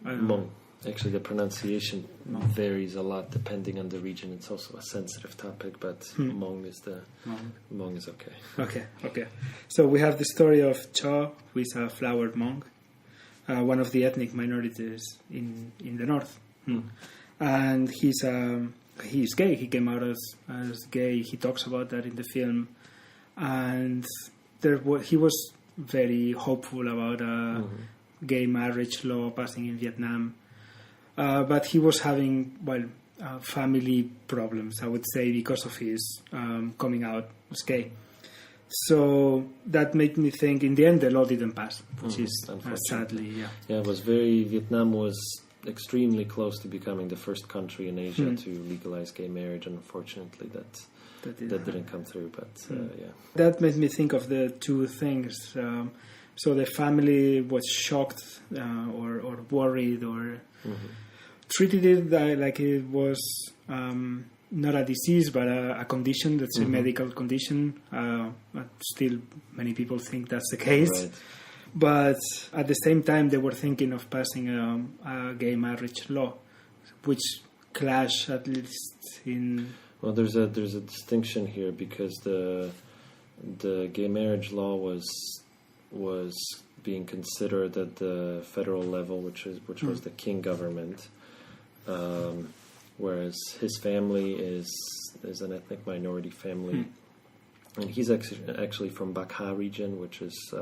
Actually, the pronunciation varies a lot depending on the region. It's also a sensitive topic, but Hmong is okay. Okay. So we have the story of Cha, who is a flower monk, one of the ethnic minorities in the north. And he's gay. He came out as gay. He talks about that in the film, and he was very hopeful about gay marriage law passing in Vietnam, but he was having family problems, I would say, because of his coming out as gay. So that made me think, in the end, the law didn't pass, which is sadly, Vietnam was extremely close to becoming the first country in Asia to legalize gay marriage, and unfortunately that didn't come through. But that made me think of the two things. So the family was shocked or worried or treated it like it was not a disease but a condition that's a medical condition. But still, many people think that's the case. Right. But at the same time, they were thinking of passing a gay marriage law, which clash at least in. Well, there's a distinction here, because the gay marriage law was being considered at the federal level, which was the King government, whereas his family is an ethnic minority family, and he's actually from Bakha region, which is.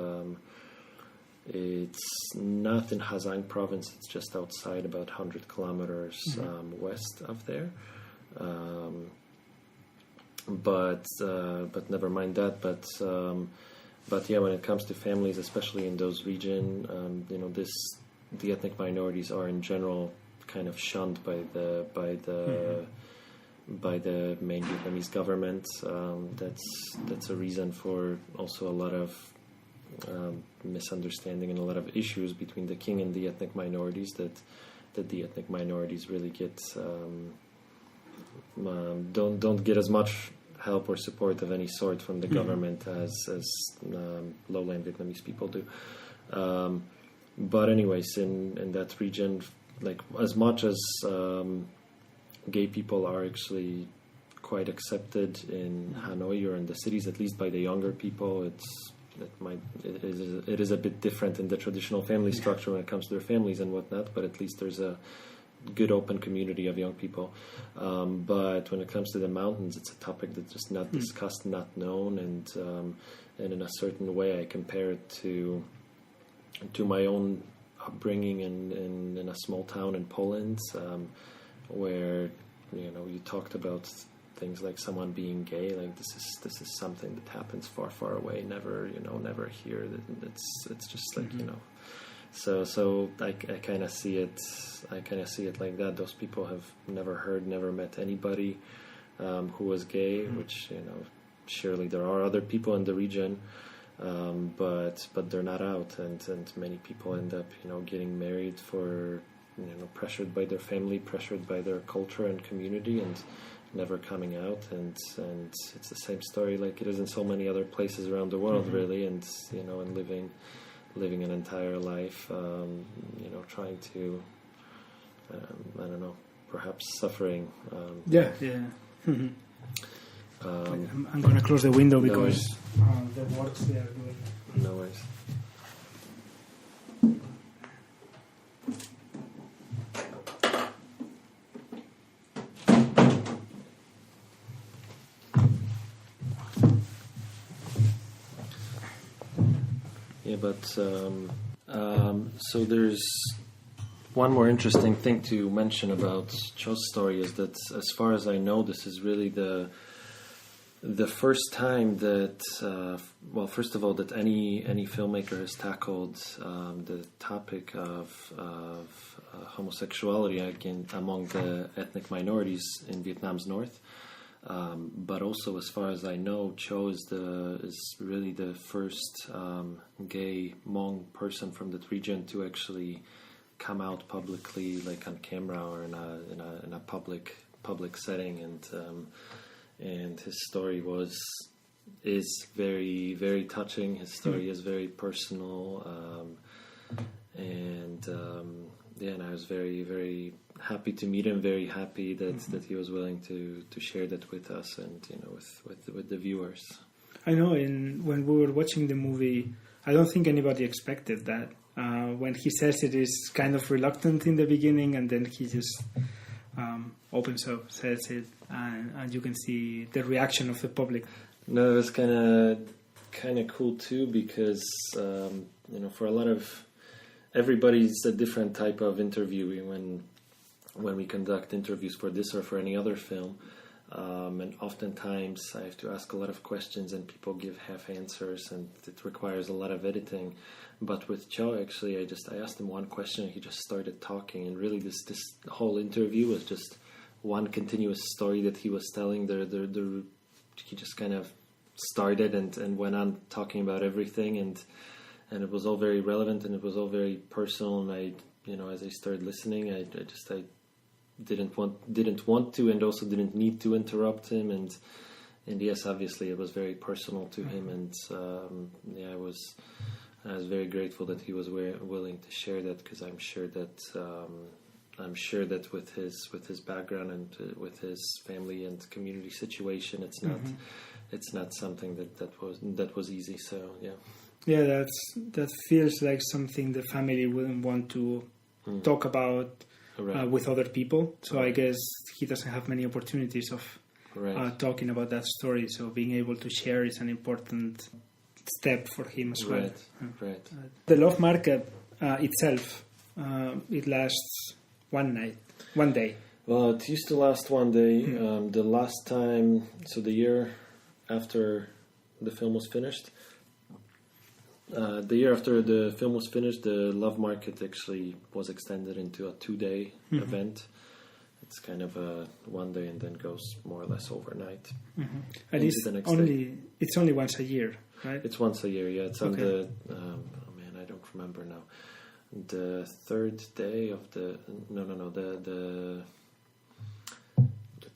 It's not in Ha Giang province, it's just outside, about 100 kilometers west of there. But never mind that. But when it comes to families, especially in those regions, the ethnic minorities are in general kind of shunned by the main Vietnamese government. That's a reason for also a lot of misunderstanding and a lot of issues between the king and the ethnic minorities, that the ethnic minorities really don't get as much help or support of any sort from the government as lowland Vietnamese people do. But anyways, in that region, like, as much as gay people are actually quite accepted in Hanoi or in the cities, at least by the younger people, it is a bit different in the traditional family structure when it comes to their families and whatnot, but at least there's a good open community of young people. But when it comes to the mountains, it's a topic that's just not discussed, not known, and in a certain way I compare it to my own upbringing in a small town in Poland, where you talked about things like someone being gay, like this is something that happens far away, never here. It's just like So I kind of see it like that. Those people have never met anybody who was gay, which surely there are other people in the region, but they're not out, and many people end up getting married for pressured by their family, pressured by their culture and community, and never coming out, and it's the same story like it is in so many other places around the world, really, and and living an entire life, trying to, I don't know, perhaps suffering. I'm going to close the window because the works they are doing. No worries. But so there's one more interesting thing to mention about Cho's story, is that, as far as I know, this is really the first time that, first of all, that any filmmaker has tackled the topic of homosexuality again among the ethnic minorities in Vietnam's north. But also, as far as I know, Cho is really the first gay Hmong person from that region to actually come out publicly, like on camera or in a public setting, and his story is very, very touching. His story is very personal, and I was very, very happy to meet him. Very happy that he was willing to share that with us and with the viewers. I know. When we were watching the movie, I don't think anybody expected that. when he says it is kind of reluctant in the beginning, and then he just opens up, says it, and you can see the reaction of the public. No, it was kind of cool too, because for a lot of everybody's a different type of interviewee when we conduct interviews for this or for any other film. And oftentimes I have to ask a lot of questions and people give half answers, and it requires a lot of editing. But with Joe, actually, I asked him one question and he just started talking, and really this whole interview was just one continuous story that he was telling. He just kind of started and went on talking about everything, and it was all very relevant and it was all very personal. And as I started listening, I didn't want to, and also didn't need to interrupt him, and yes, obviously it was very personal to him, and I was very grateful that he was willing to share that, because I'm sure that with his background and with his family and community situation, it's not something that was easy. So that feels like something the family wouldn't want to talk about. Right. With other people, so I guess he doesn't have many opportunities of talking about that story. So being able to share is an important step for him as well. Right. The Love Market itself, it lasts one day. Well, it used to last one day. The last time, so the year after the film was finished. The year after the film was finished, the Love Market actually was extended into a 2-day event. It's kind of a 1 day and then goes more or less overnight. And it's only once a year, right? It's once a year, yeah. It's on the, I don't remember now. The third day of the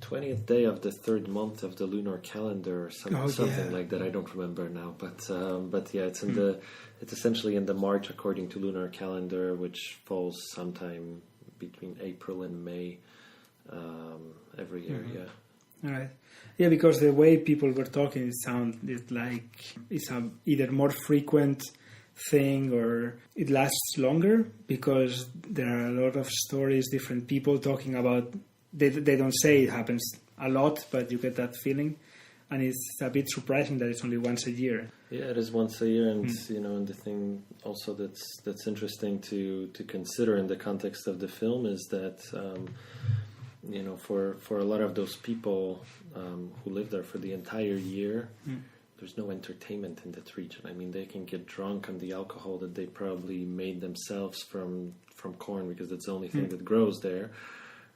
20th day of the third month of the lunar calendar, or something like that. I don't remember now, but yeah, it's essentially in the March according to lunar calendar, which falls sometime between April and May every year. Yeah. All right. Yeah, because the way people were talking, it sounded like it's either more frequent thing or it lasts longer, because there are a lot of stories, different people talking about. They don't say it happens a lot, but you get that feeling, and it's a bit surprising that it's only once a year. Yeah, it is once a year, and and the thing also that's interesting to consider in the context of the film is that for a lot of those people who live there for the entire year, there's no entertainment in that region. I mean, they can get drunk on the alcohol that they probably made themselves from corn, because that's the only thing that grows there.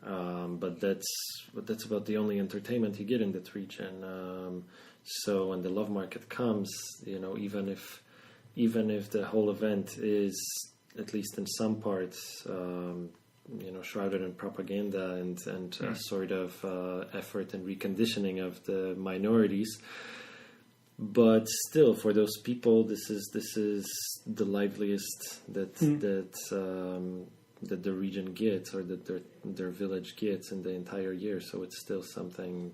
But that's about the only entertainment you get in that region. So when the Love Market comes, even if the whole event is, at least in some parts, shrouded in propaganda and a sort of effort and reconditioning of the minorities, but still, for those people, this is the liveliest that the region gets, or that their village gets in the entire year. So it's still something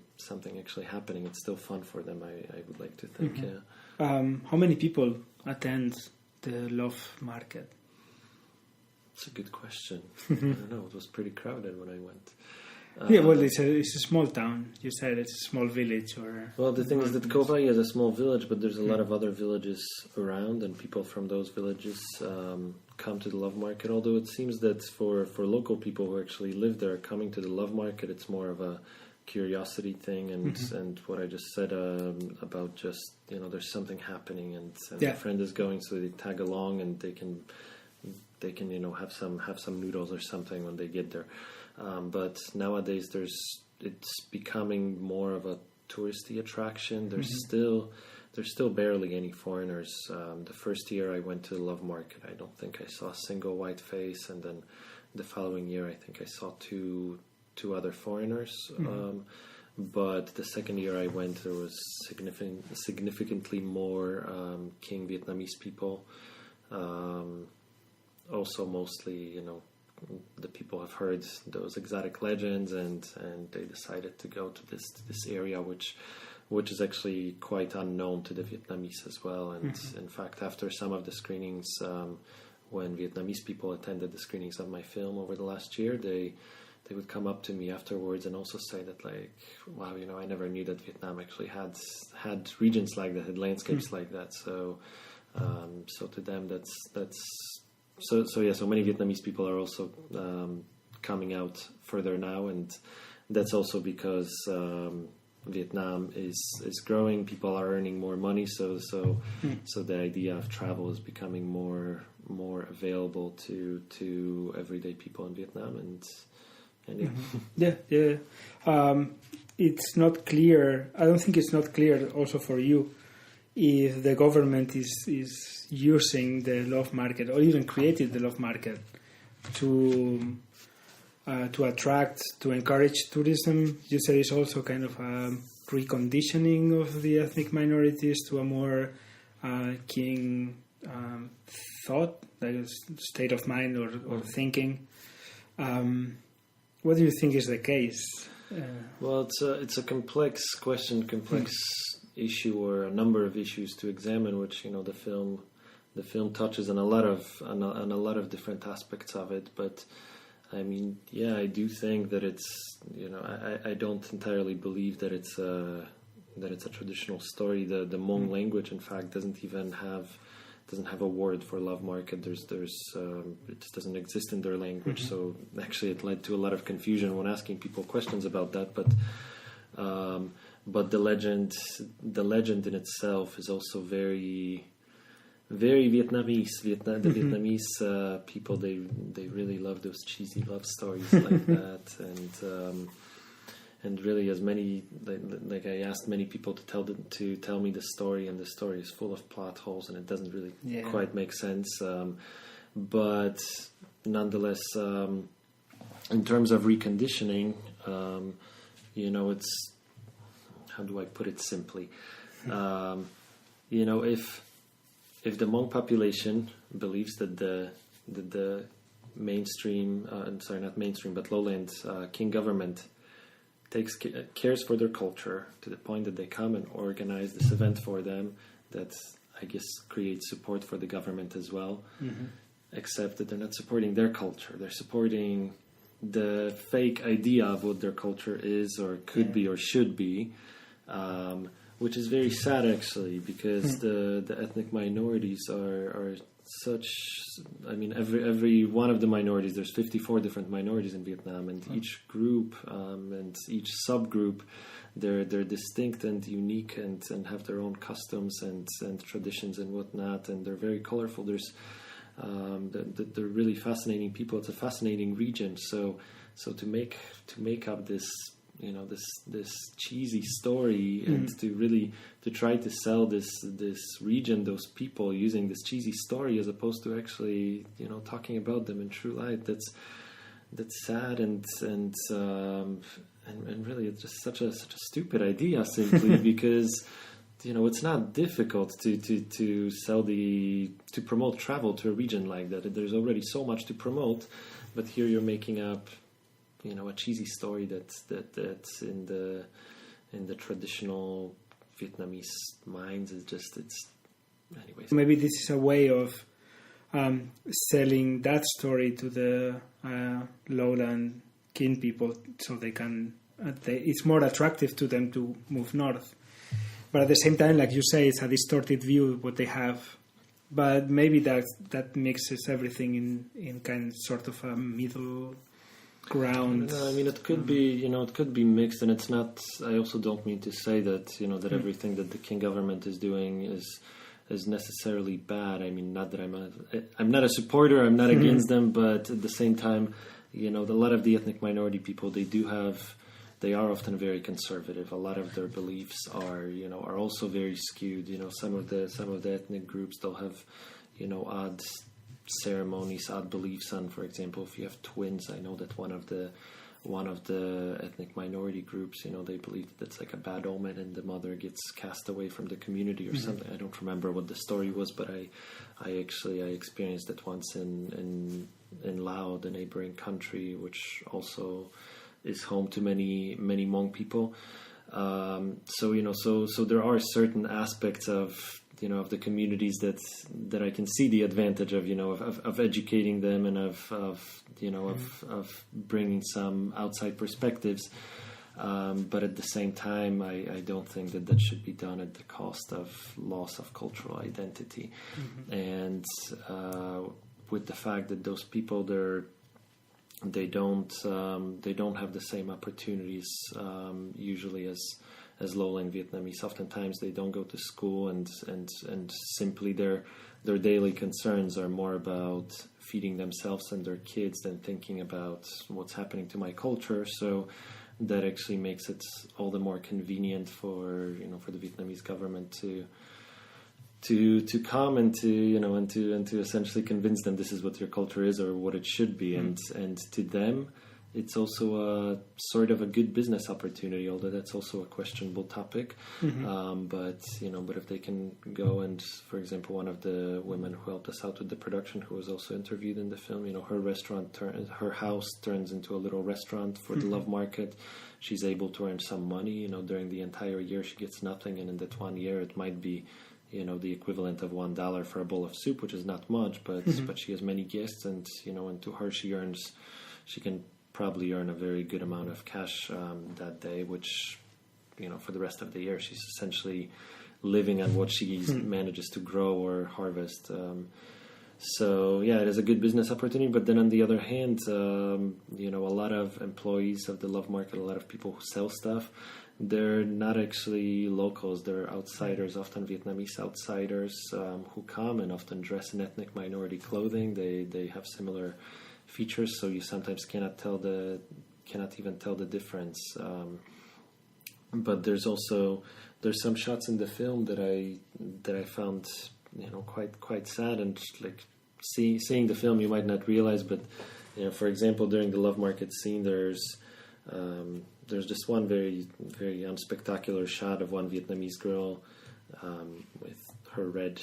actually happening. It's still fun for them, I would like to think. How many people attend the Love Market? It's a good question. I don't know. It was pretty crowded when I went. It's a small town. You said it's a small village, or... Well, the thing is that Kovai is a small village, but there's a lot of other villages around, and people from those villages come to the Love Market. Although it seems that for local people who actually live there, coming to the Love Market, it's more of a curiosity thing, and what I just said about just, there's something happening, and a friend is going, so they tag along, and they can have some noodles or something when they get there. But nowadays it's becoming more of a touristy attraction. There's still barely any foreigners. The first year I went to the Love Market, I don't think I saw a single white face, and then the following year I think I saw two other foreigners. But the second year I went, there was significantly more King Vietnamese people. Also mostly, the people have heard those exotic legends, and they decided to go to this area, which is actually quite unknown to the Vietnamese as well. And in fact, after some of the screenings, when Vietnamese people attended the screenings of my film over the last year, they would come up to me afterwards and also say that, like, wow, I never knew that Vietnam actually had regions like that, had landscapes like that. So to them, so many Vietnamese people are also coming out further now, and that's also because Vietnam is growing. People are earning more money, so the idea of travel is becoming more available to everyday people in Vietnam, and yeah. It's not clear. I don't think it's not clear also for you if the government is using the love market or even created the love market to attract, to encourage tourism. You said it's also kind of a reconditioning of the ethnic minorities to a more keen thought, like a state of mind or thinking. What do you think is the case? Well, it's a complex question, issue, or a number of issues to examine, which the film touches on a lot of different aspects of it. But I mean, yeah, I do think that it's I don't entirely believe that it's a traditional story. The Hmong language, in fact, doesn't have a word for love market. It just doesn't exist in their language. So actually, it led to a lot of confusion when asking people questions about that. But the legend in itself is also very, very Vietnamese. The Vietnamese people, they really love those cheesy love stories like that, and really, as many like I asked many people to tell me the story, and the story is full of plot holes, and it doesn't really quite make sense. But nonetheless, in terms of reconditioning, it's, how do I put it simply? If the Hmong population believes that the mainstream, not mainstream, but lowland King government cares for their culture to the point that they come and organize this event for them, that I guess creates support for the government as well, except that they're not supporting their culture. They're supporting the fake idea of what their culture is or could be or should be, which is very sad, actually, because the ethnic minorities are such. I mean, every one of the minorities. There's 54 different minorities in Vietnam, and each group and each subgroup, they're distinct and unique, and have their own customs and traditions and whatnot, and they're very colorful. They're really fascinating people. It's a fascinating region. So to make up this cheesy story and to try to sell this region, those people, using this cheesy story as opposed to actually talking about them in true light, that's sad and really it's just such a stupid idea, simply because it's not difficult to sell to promote travel to a region like that. There's already so much to promote, but here you're making up a cheesy story that's in the traditional Vietnamese minds. Anyways. Maybe this is a way of selling that story to the lowland kin people, so they can. It's more attractive to them to move north. But at the same time, like you say, it's a distorted view of what they have. But maybe that mixes everything in kind of sort of a middle ground. I mean, it could be, it could be mixed, and it's not. I also don't mean to say that, that everything that the King government is doing is necessarily bad. I mean, not that I'm not a supporter. I'm not against them, but at the same time, a lot of the ethnic minority people, they are often very conservative. A lot of their beliefs are also very skewed. Some of the ethnic groups, they'll have, odd ceremonies, odd beliefs on, for example, if you have twins. I know that one of the ethnic minority groups, they believe that it's like a bad omen and the mother gets cast away from the community or something. I don't remember what the story was, but I experienced it once in Laos, the neighboring country, which also is home to many Hmong people. So there are certain aspects of of the communities that I can see the advantage of of educating them and of bringing some outside perspectives. But at the same time, I don't think that should be done at the cost of loss of cultural identity. And with the fact that those people they don't have the same opportunities usually as lowland Vietnamese. Oftentimes they don't go to school, and simply their daily concerns are more about feeding themselves and their kids than thinking about what's happening to my culture. So that actually makes it all the more convenient for the Vietnamese government to come and to essentially convince them this is what your culture is or what it should be. And to them, it's also a sort of a good business opportunity, although that's also a questionable topic. But if they can go and, for example, one of the women who helped us out with the production, who was also interviewed in the film, her house turns into a little restaurant for the Love Market. She's able to earn some money. During the entire year, she gets nothing, and in that 1 year, it might be the equivalent of $1 for a bowl of soup, which is not much, but she has many guests, and and to her she can probably earn a very good amount of cash that day, which for the rest of the year she's essentially living on what she manages to grow or harvest. So yeah, it is a good business opportunity. But then on the other hand, a lot of employees of the Love Market, a lot of people who sell stuff, they're not actually locals. They're outsiders, often Vietnamese outsiders who come and often dress in ethnic minority clothing. They have similar features, so you sometimes cannot even tell the difference. But there's some shots in the film that I found quite sad, and like seeing the film you might not realize, but for example, during the Love Market scene, there's just one very, very unspectacular shot of one Vietnamese girl with her red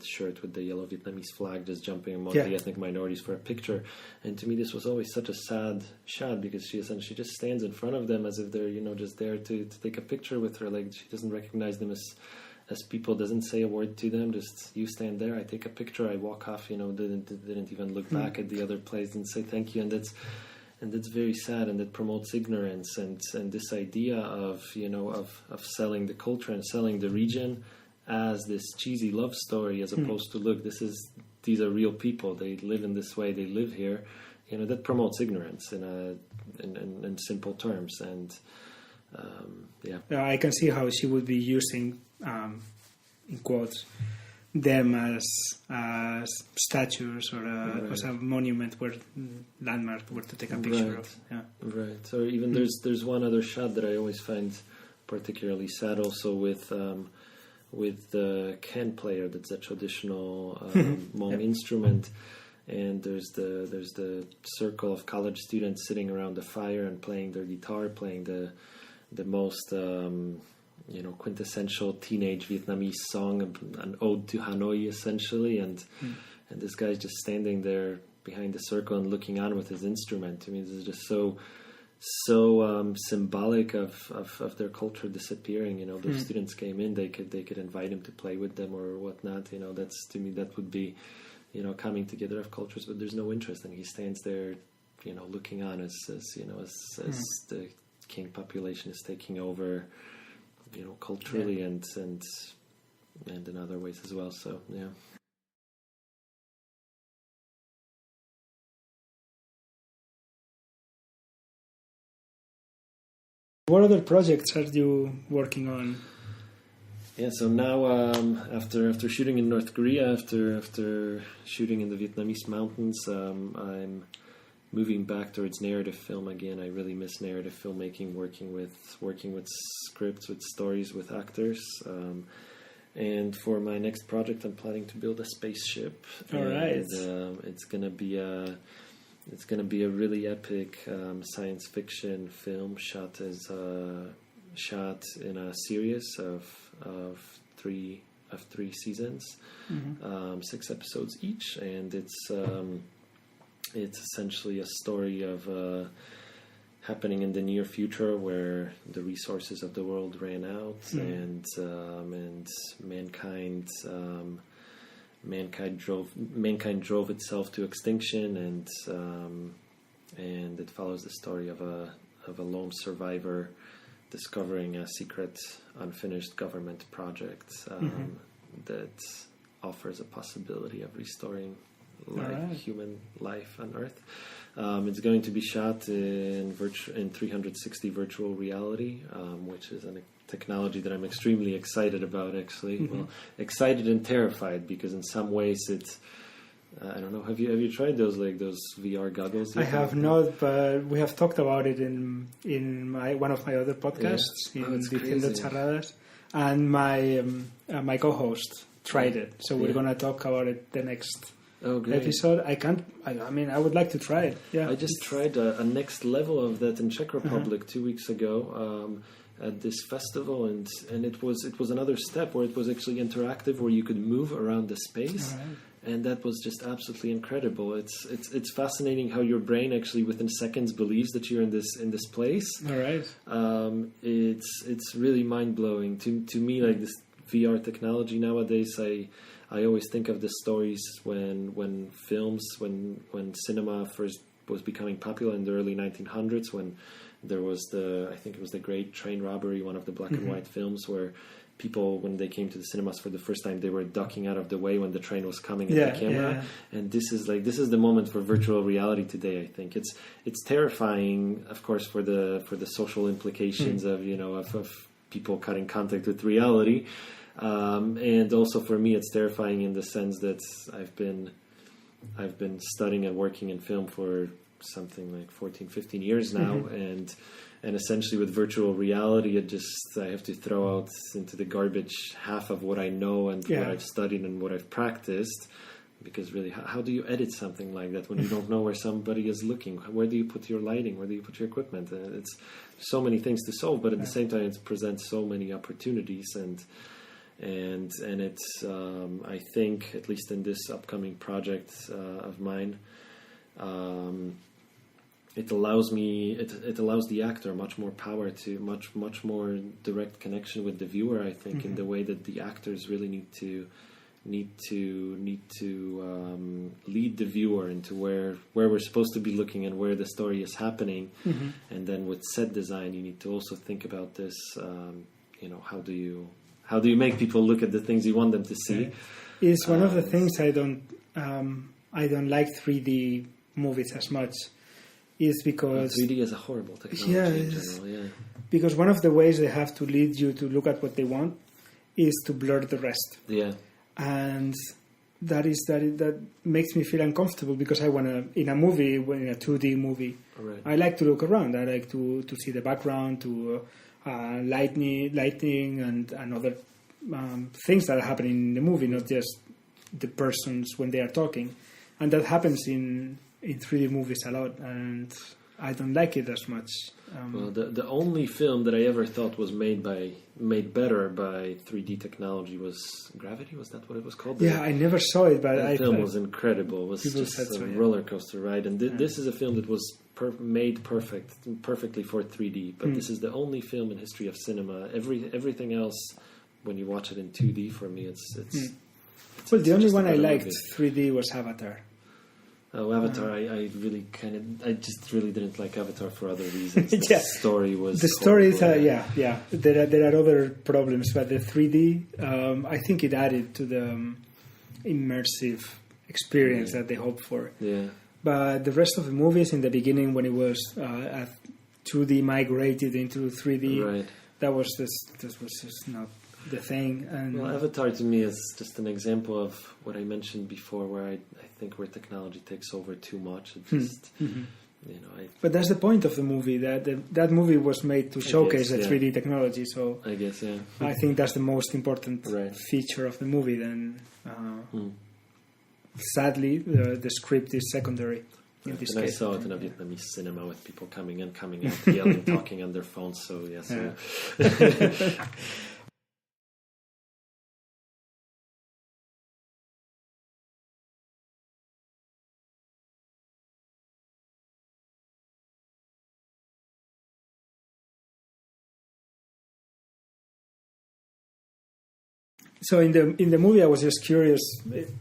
shirt with the yellow Vietnamese flag just jumping among the ethnic minorities for a picture. And to me, this was always such a sad shot, because she essentially just stands in front of them as if they're just there to take a picture with her. Like, she doesn't recognize them as people, doesn't say a word to them, just you stand there, I take a picture, I walk off, didn't even look back at the other place and say thank you. And that's very sad, and that promotes ignorance and this idea of selling the culture and selling the region as this cheesy love story, as opposed to, look, these are real people, they live in this way, they live here. That promotes ignorance in simple terms. And I can see how she would be using in quotes them as statues or as a monument landmark where to take a picture of. Right. So even there's one other shot that I always find particularly sad, also with the can player. That's a traditional Hmong instrument, and there's the circle of college students sitting around the fire and playing their guitar, playing the most quintessential teenage Vietnamese song, an ode to Hanoi, essentially, and this guy's just standing there behind the circle and looking on with his instrument. I mean, this is just so symbolic of their culture disappearing. Those students came in, they could invite him to play with them or whatnot. That's, to me, that would be coming together of cultures, but there's no interest, and he stands there looking on as the King population is taking over culturally and in other ways as well. So yeah. What other projects are you working on? Yeah, so now after shooting in North Korea, after shooting in the Vietnamese mountains, I'm moving back towards narrative film again. I really miss narrative filmmaking, working with scripts, with stories, with actors. And for my next project, I'm planning to build a spaceship. All right. It's gonna be a really epic science fiction film shot in a series of three seasons, 6 episodes each, and it's essentially a story of happening in the near future, where the resources of the world ran out, and mankind drove itself to extinction, and it follows the story of a lone survivor discovering a secret unfinished government project that offers a possibility of restoring human life on Earth. It's going to be shot in 360 virtual reality, which is a technology that I'm extremely excited about, actually. Well, excited and terrified, because in some ways it's, I don't know, have you tried those VR goggles? I have not, but we have talked about it in one of my other podcasts, in Departiendo Charradas, and my co-host tried it, so we're going to talk about it the next episode. I would like to try it. Yeah, I just tried a next level of that in Czech Republic 2 weeks ago at this festival, and it was another step where it was actually interactive, where you could move around the space. And that was just absolutely incredible. It's fascinating how your brain actually within seconds believes that you're in this place. All right. It's really mind blowing to me. Like this VR technology nowadays, I always think of the stories when cinema first was becoming popular in the early 1900s, when there was I think it was the Great Train Robbery, one of the black and white films where people, when they came to the cinemas for the first time, they were ducking out of the way when the train was coming at the camera. And this is the moment for virtual reality today. I think it's terrifying, of course, for the social implications of people cutting contact with reality, and also for me, it's terrifying in the sense that I've been studying and working in film for something like 14-15 years now, and essentially with virtual reality, I have to throw out into the garbage half of what I know and what I've studied and what I've practiced, because really, how do you edit something like that when you don't know where somebody is looking? Where do you put your lighting? Where do you put your equipment? It's so many things to solve, but at the same time, it presents so many opportunities, and it's I think, at least in this upcoming project of mine, it allows the actor much more power, to much more direct connection with the viewer, I think, in the way that the actors really need to lead the viewer into where we're supposed to be looking and where the story is happening. And then with set design, you need to also think about this. How do you make people look at the things you want them to see? It's one of the things I don't like 3D movies as much. Is because 3D is a horrible technology in general. Because one of the ways they have to lead you to look at what they want is to blur the rest. And that makes me feel uncomfortable, because I want to, in a 2D movie, I like to look around. I like to see the background, to lighting and other things that are happening in the movie, not just the persons when they are talking. And that happens in 3D movies a lot, and I don't like it as much. Well, the only film that I ever thought was made better by 3D technology was Gravity. Was that what it was called? I never saw it, but that film was incredible. It was just a roller coaster ride, and this is a film that was made perfectly for 3D. But this is the only film in history of cinema. Everything else, when you watch it in 2D, for me, it's the only one I liked 3D was Avatar. Avatar, I just really didn't like Avatar for other reasons. The story was... The story is, There are other problems, but the 3D, I think it added to the immersive experience that they hoped for. But the rest of the movies, in the beginning, when it was 2D migrated into 3D, that was just not the thing. And Avatar to me is just an example of what I mentioned before, where I think where technology takes over too much. It just, But that's the point of the movie. That movie was made to showcase the 3D technology. So I guess, I think that's the most important feature of the movie. Then, sadly, the script is secondary. In this case. I saw it in a Vietnamese cinema with people coming out, yelling, talking on their phones. So yes. So in the movie, I was just curious.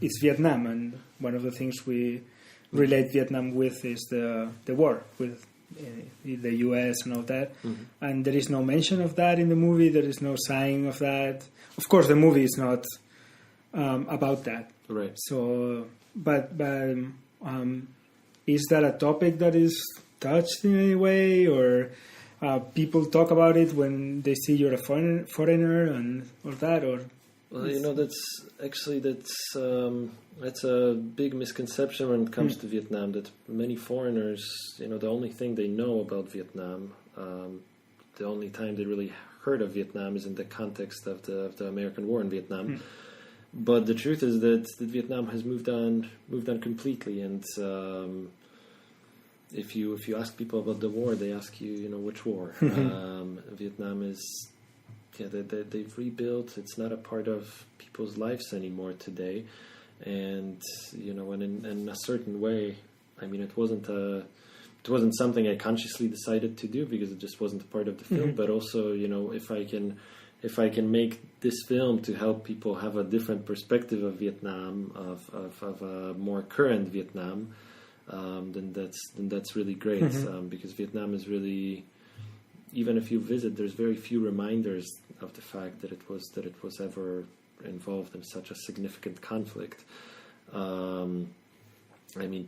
It's Vietnam, and one of the things we relate Vietnam with is the war with the U.S. and all that. Mm-hmm. And there is no mention of that in the movie. There is no sign of that. Of course, the movie is not about that. Right. So, but is that a topic that is touched in any way, or people talk about it when they see you're a foreigner and all that, or? Well, that's a big misconception when it comes to Vietnam, that many foreigners, the only thing they know about Vietnam, the only time they really heard of Vietnam is in the context of the American war in Vietnam. But the truth is that Vietnam has moved on completely, and if you ask people about the war, they ask you, which war. Vietnam is, they've rebuilt. It's not a part of people's lives anymore today, and and in a certain way, I mean, it wasn't something I consciously decided to do because it just wasn't a part of the film. But also, if I can make this film to help people have a different perspective of Vietnam, of a more current Vietnam, then that's really great. Because Vietnam is really, even if you visit, there's very few reminders of the fact that it was ever involved in such a significant conflict. I mean,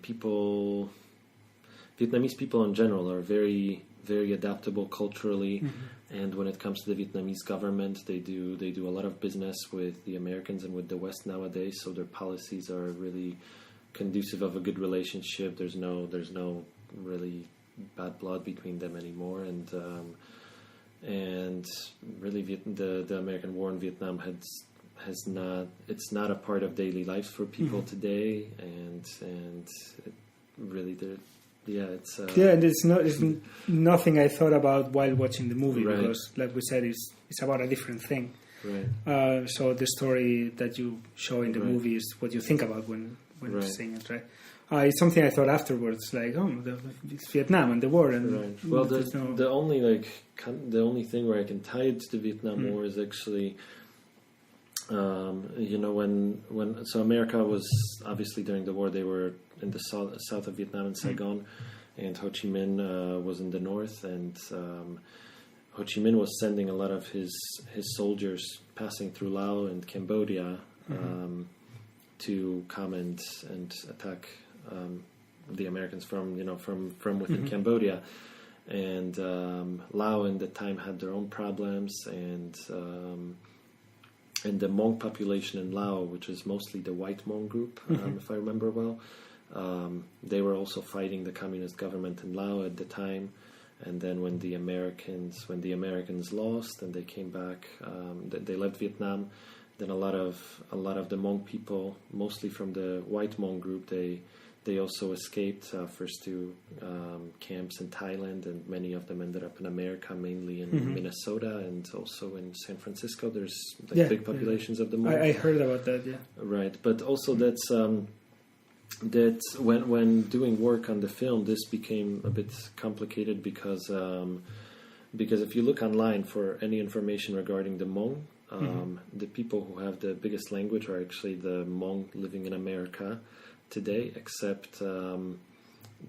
Vietnamese people in general are very, very adaptable culturally, and when it comes to the Vietnamese government, they do a lot of business with the Americans and with the West nowadays. So their policies are really conducive of a good relationship. There's no really bad blood between them anymore, and really the American war in Vietnam it's not a part of daily life for people today, and it really it's and it's nothing I thought about while watching the movie, right. Because like we said, it's about a different thing. Right. So the story that you show in the right. movie is what you think about when right. you're seeing it, right? It's something I thought afterwards, like, it's Vietnam and the war, and right. Well, the only thing where I can tie it to the Vietnam War is actually, when America was obviously during the war, they were in the south of Vietnam in Saigon, and Ho Chi Minh was in the north, and Ho Chi Minh was sending a lot of his soldiers passing through Laos and Cambodia to come and attack the Americans from within Cambodia, and Laos in the time had their own problems, and the Hmong population in Laos, which is mostly the white Hmong group, if I remember well, they were also fighting the communist government in Laos at the time. And then when the Americans lost and they came back, they left Vietnam. Then a lot of the Hmong people, mostly from the white Hmong group, they also escaped first to camps in Thailand, and many of them ended up in America, mainly in Minnesota and also in San Francisco. There's big populations of the Hmong. I heard about that. Yeah. Right, but also that's when doing work on the film, this became a bit complicated because if you look online for any information regarding the Hmong, the people who have the biggest language are actually the Hmong living in America today, except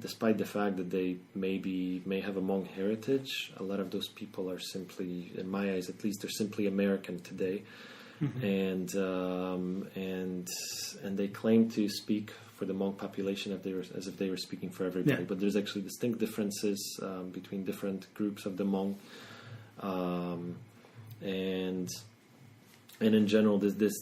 despite the fact that they may have a Hmong heritage, a lot of those people are simply, in my eyes at least, they're simply American today. And they claim to speak for the Hmong population as if they were speaking for everybody. But there's actually distinct differences between different groups of the Hmong, and in general, this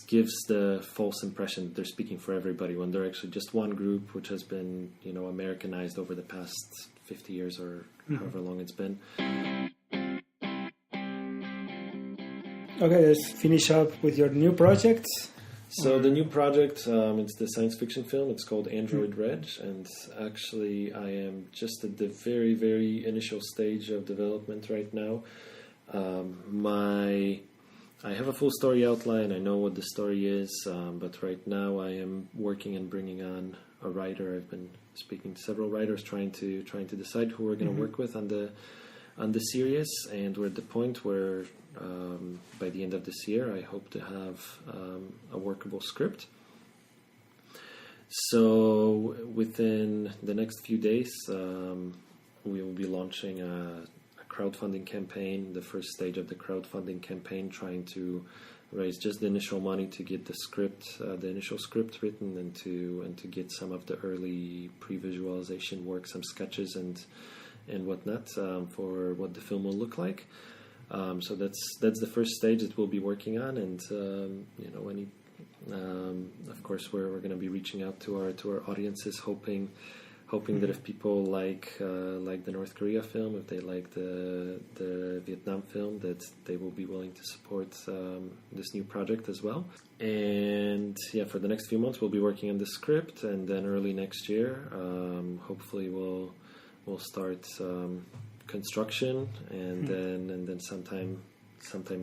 gives the false impression that they're speaking for everybody when they're actually just one group, which has been Americanized over the past 50 years or however long it's been. Okay, let's finish up with your new project. So the new project, it's the science fiction film. It's called Android Reg, and actually I am just at the very, very initial stage of development right now. I have a full story outline. I know what the story is, but right now I am working and bringing on a writer. I've been speaking to several writers, trying to decide who we're going to work with on on the series, and we're at the point where by the end of this year I hope to have a workable script. So within the next few days we will be launching a crowdfunding campaign, the first stage of the crowdfunding campaign, trying to raise just the initial money to get the script, the initial script written, and to get some of the early pre-visualization work, some sketches and whatnot for what the film will look like. So that's the first stage that we'll be working on, and of course we're going to be reaching out to our audiences, hoping that if people like the North Korea film, if they like the Vietnam film, that they will be willing to support this new project as well. And yeah, for the next few months we'll be working on the script, and then early next year, hopefully we'll start construction, and then sometime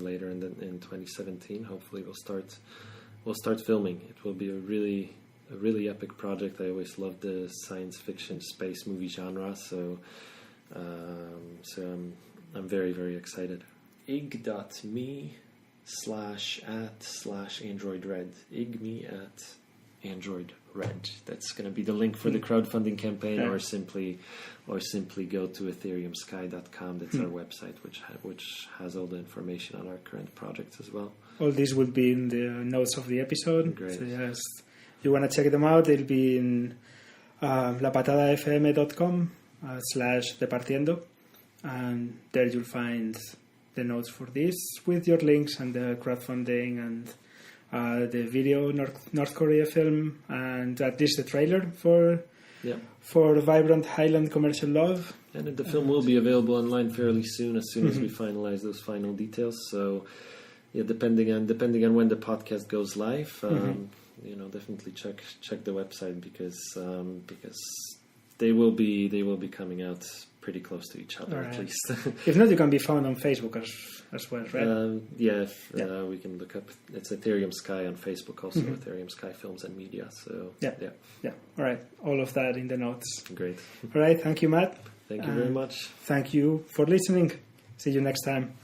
later in 2017, hopefully we'll start filming. It will be a really epic project. I always loved the science fiction space movie genre, so I'm very, very excited. ig.me/@/AndroidRed. ig.me@AndroidRed. That's going to be the link for the crowdfunding campaign, or simply go to etheriumsky.com. That's our website, which has all the information on our current projects as well. All this will be in the notes of the episode. Great. So yes, if you want to check them out, they'll be in lapatadafm.com/Departiendo, and there you'll find the notes for this with your links and the crowdfunding and the video North Korea film, and at least the trailer for Vibrant Highland Commercial Love. And the film will be available online fairly soon, as we finalize those final details. So yeah, depending on when the podcast goes live, definitely check the website, because they will be coming out pretty close to each other, at least. If not, you can be found on Facebook as well, right? We can look up. It's Etherium Sky on Facebook, also Etherium Sky Films and Media. So yeah. All right, all of that in the notes. Great. All right, thank you, Matt. Thank you very much. Thank you for listening. See you next time.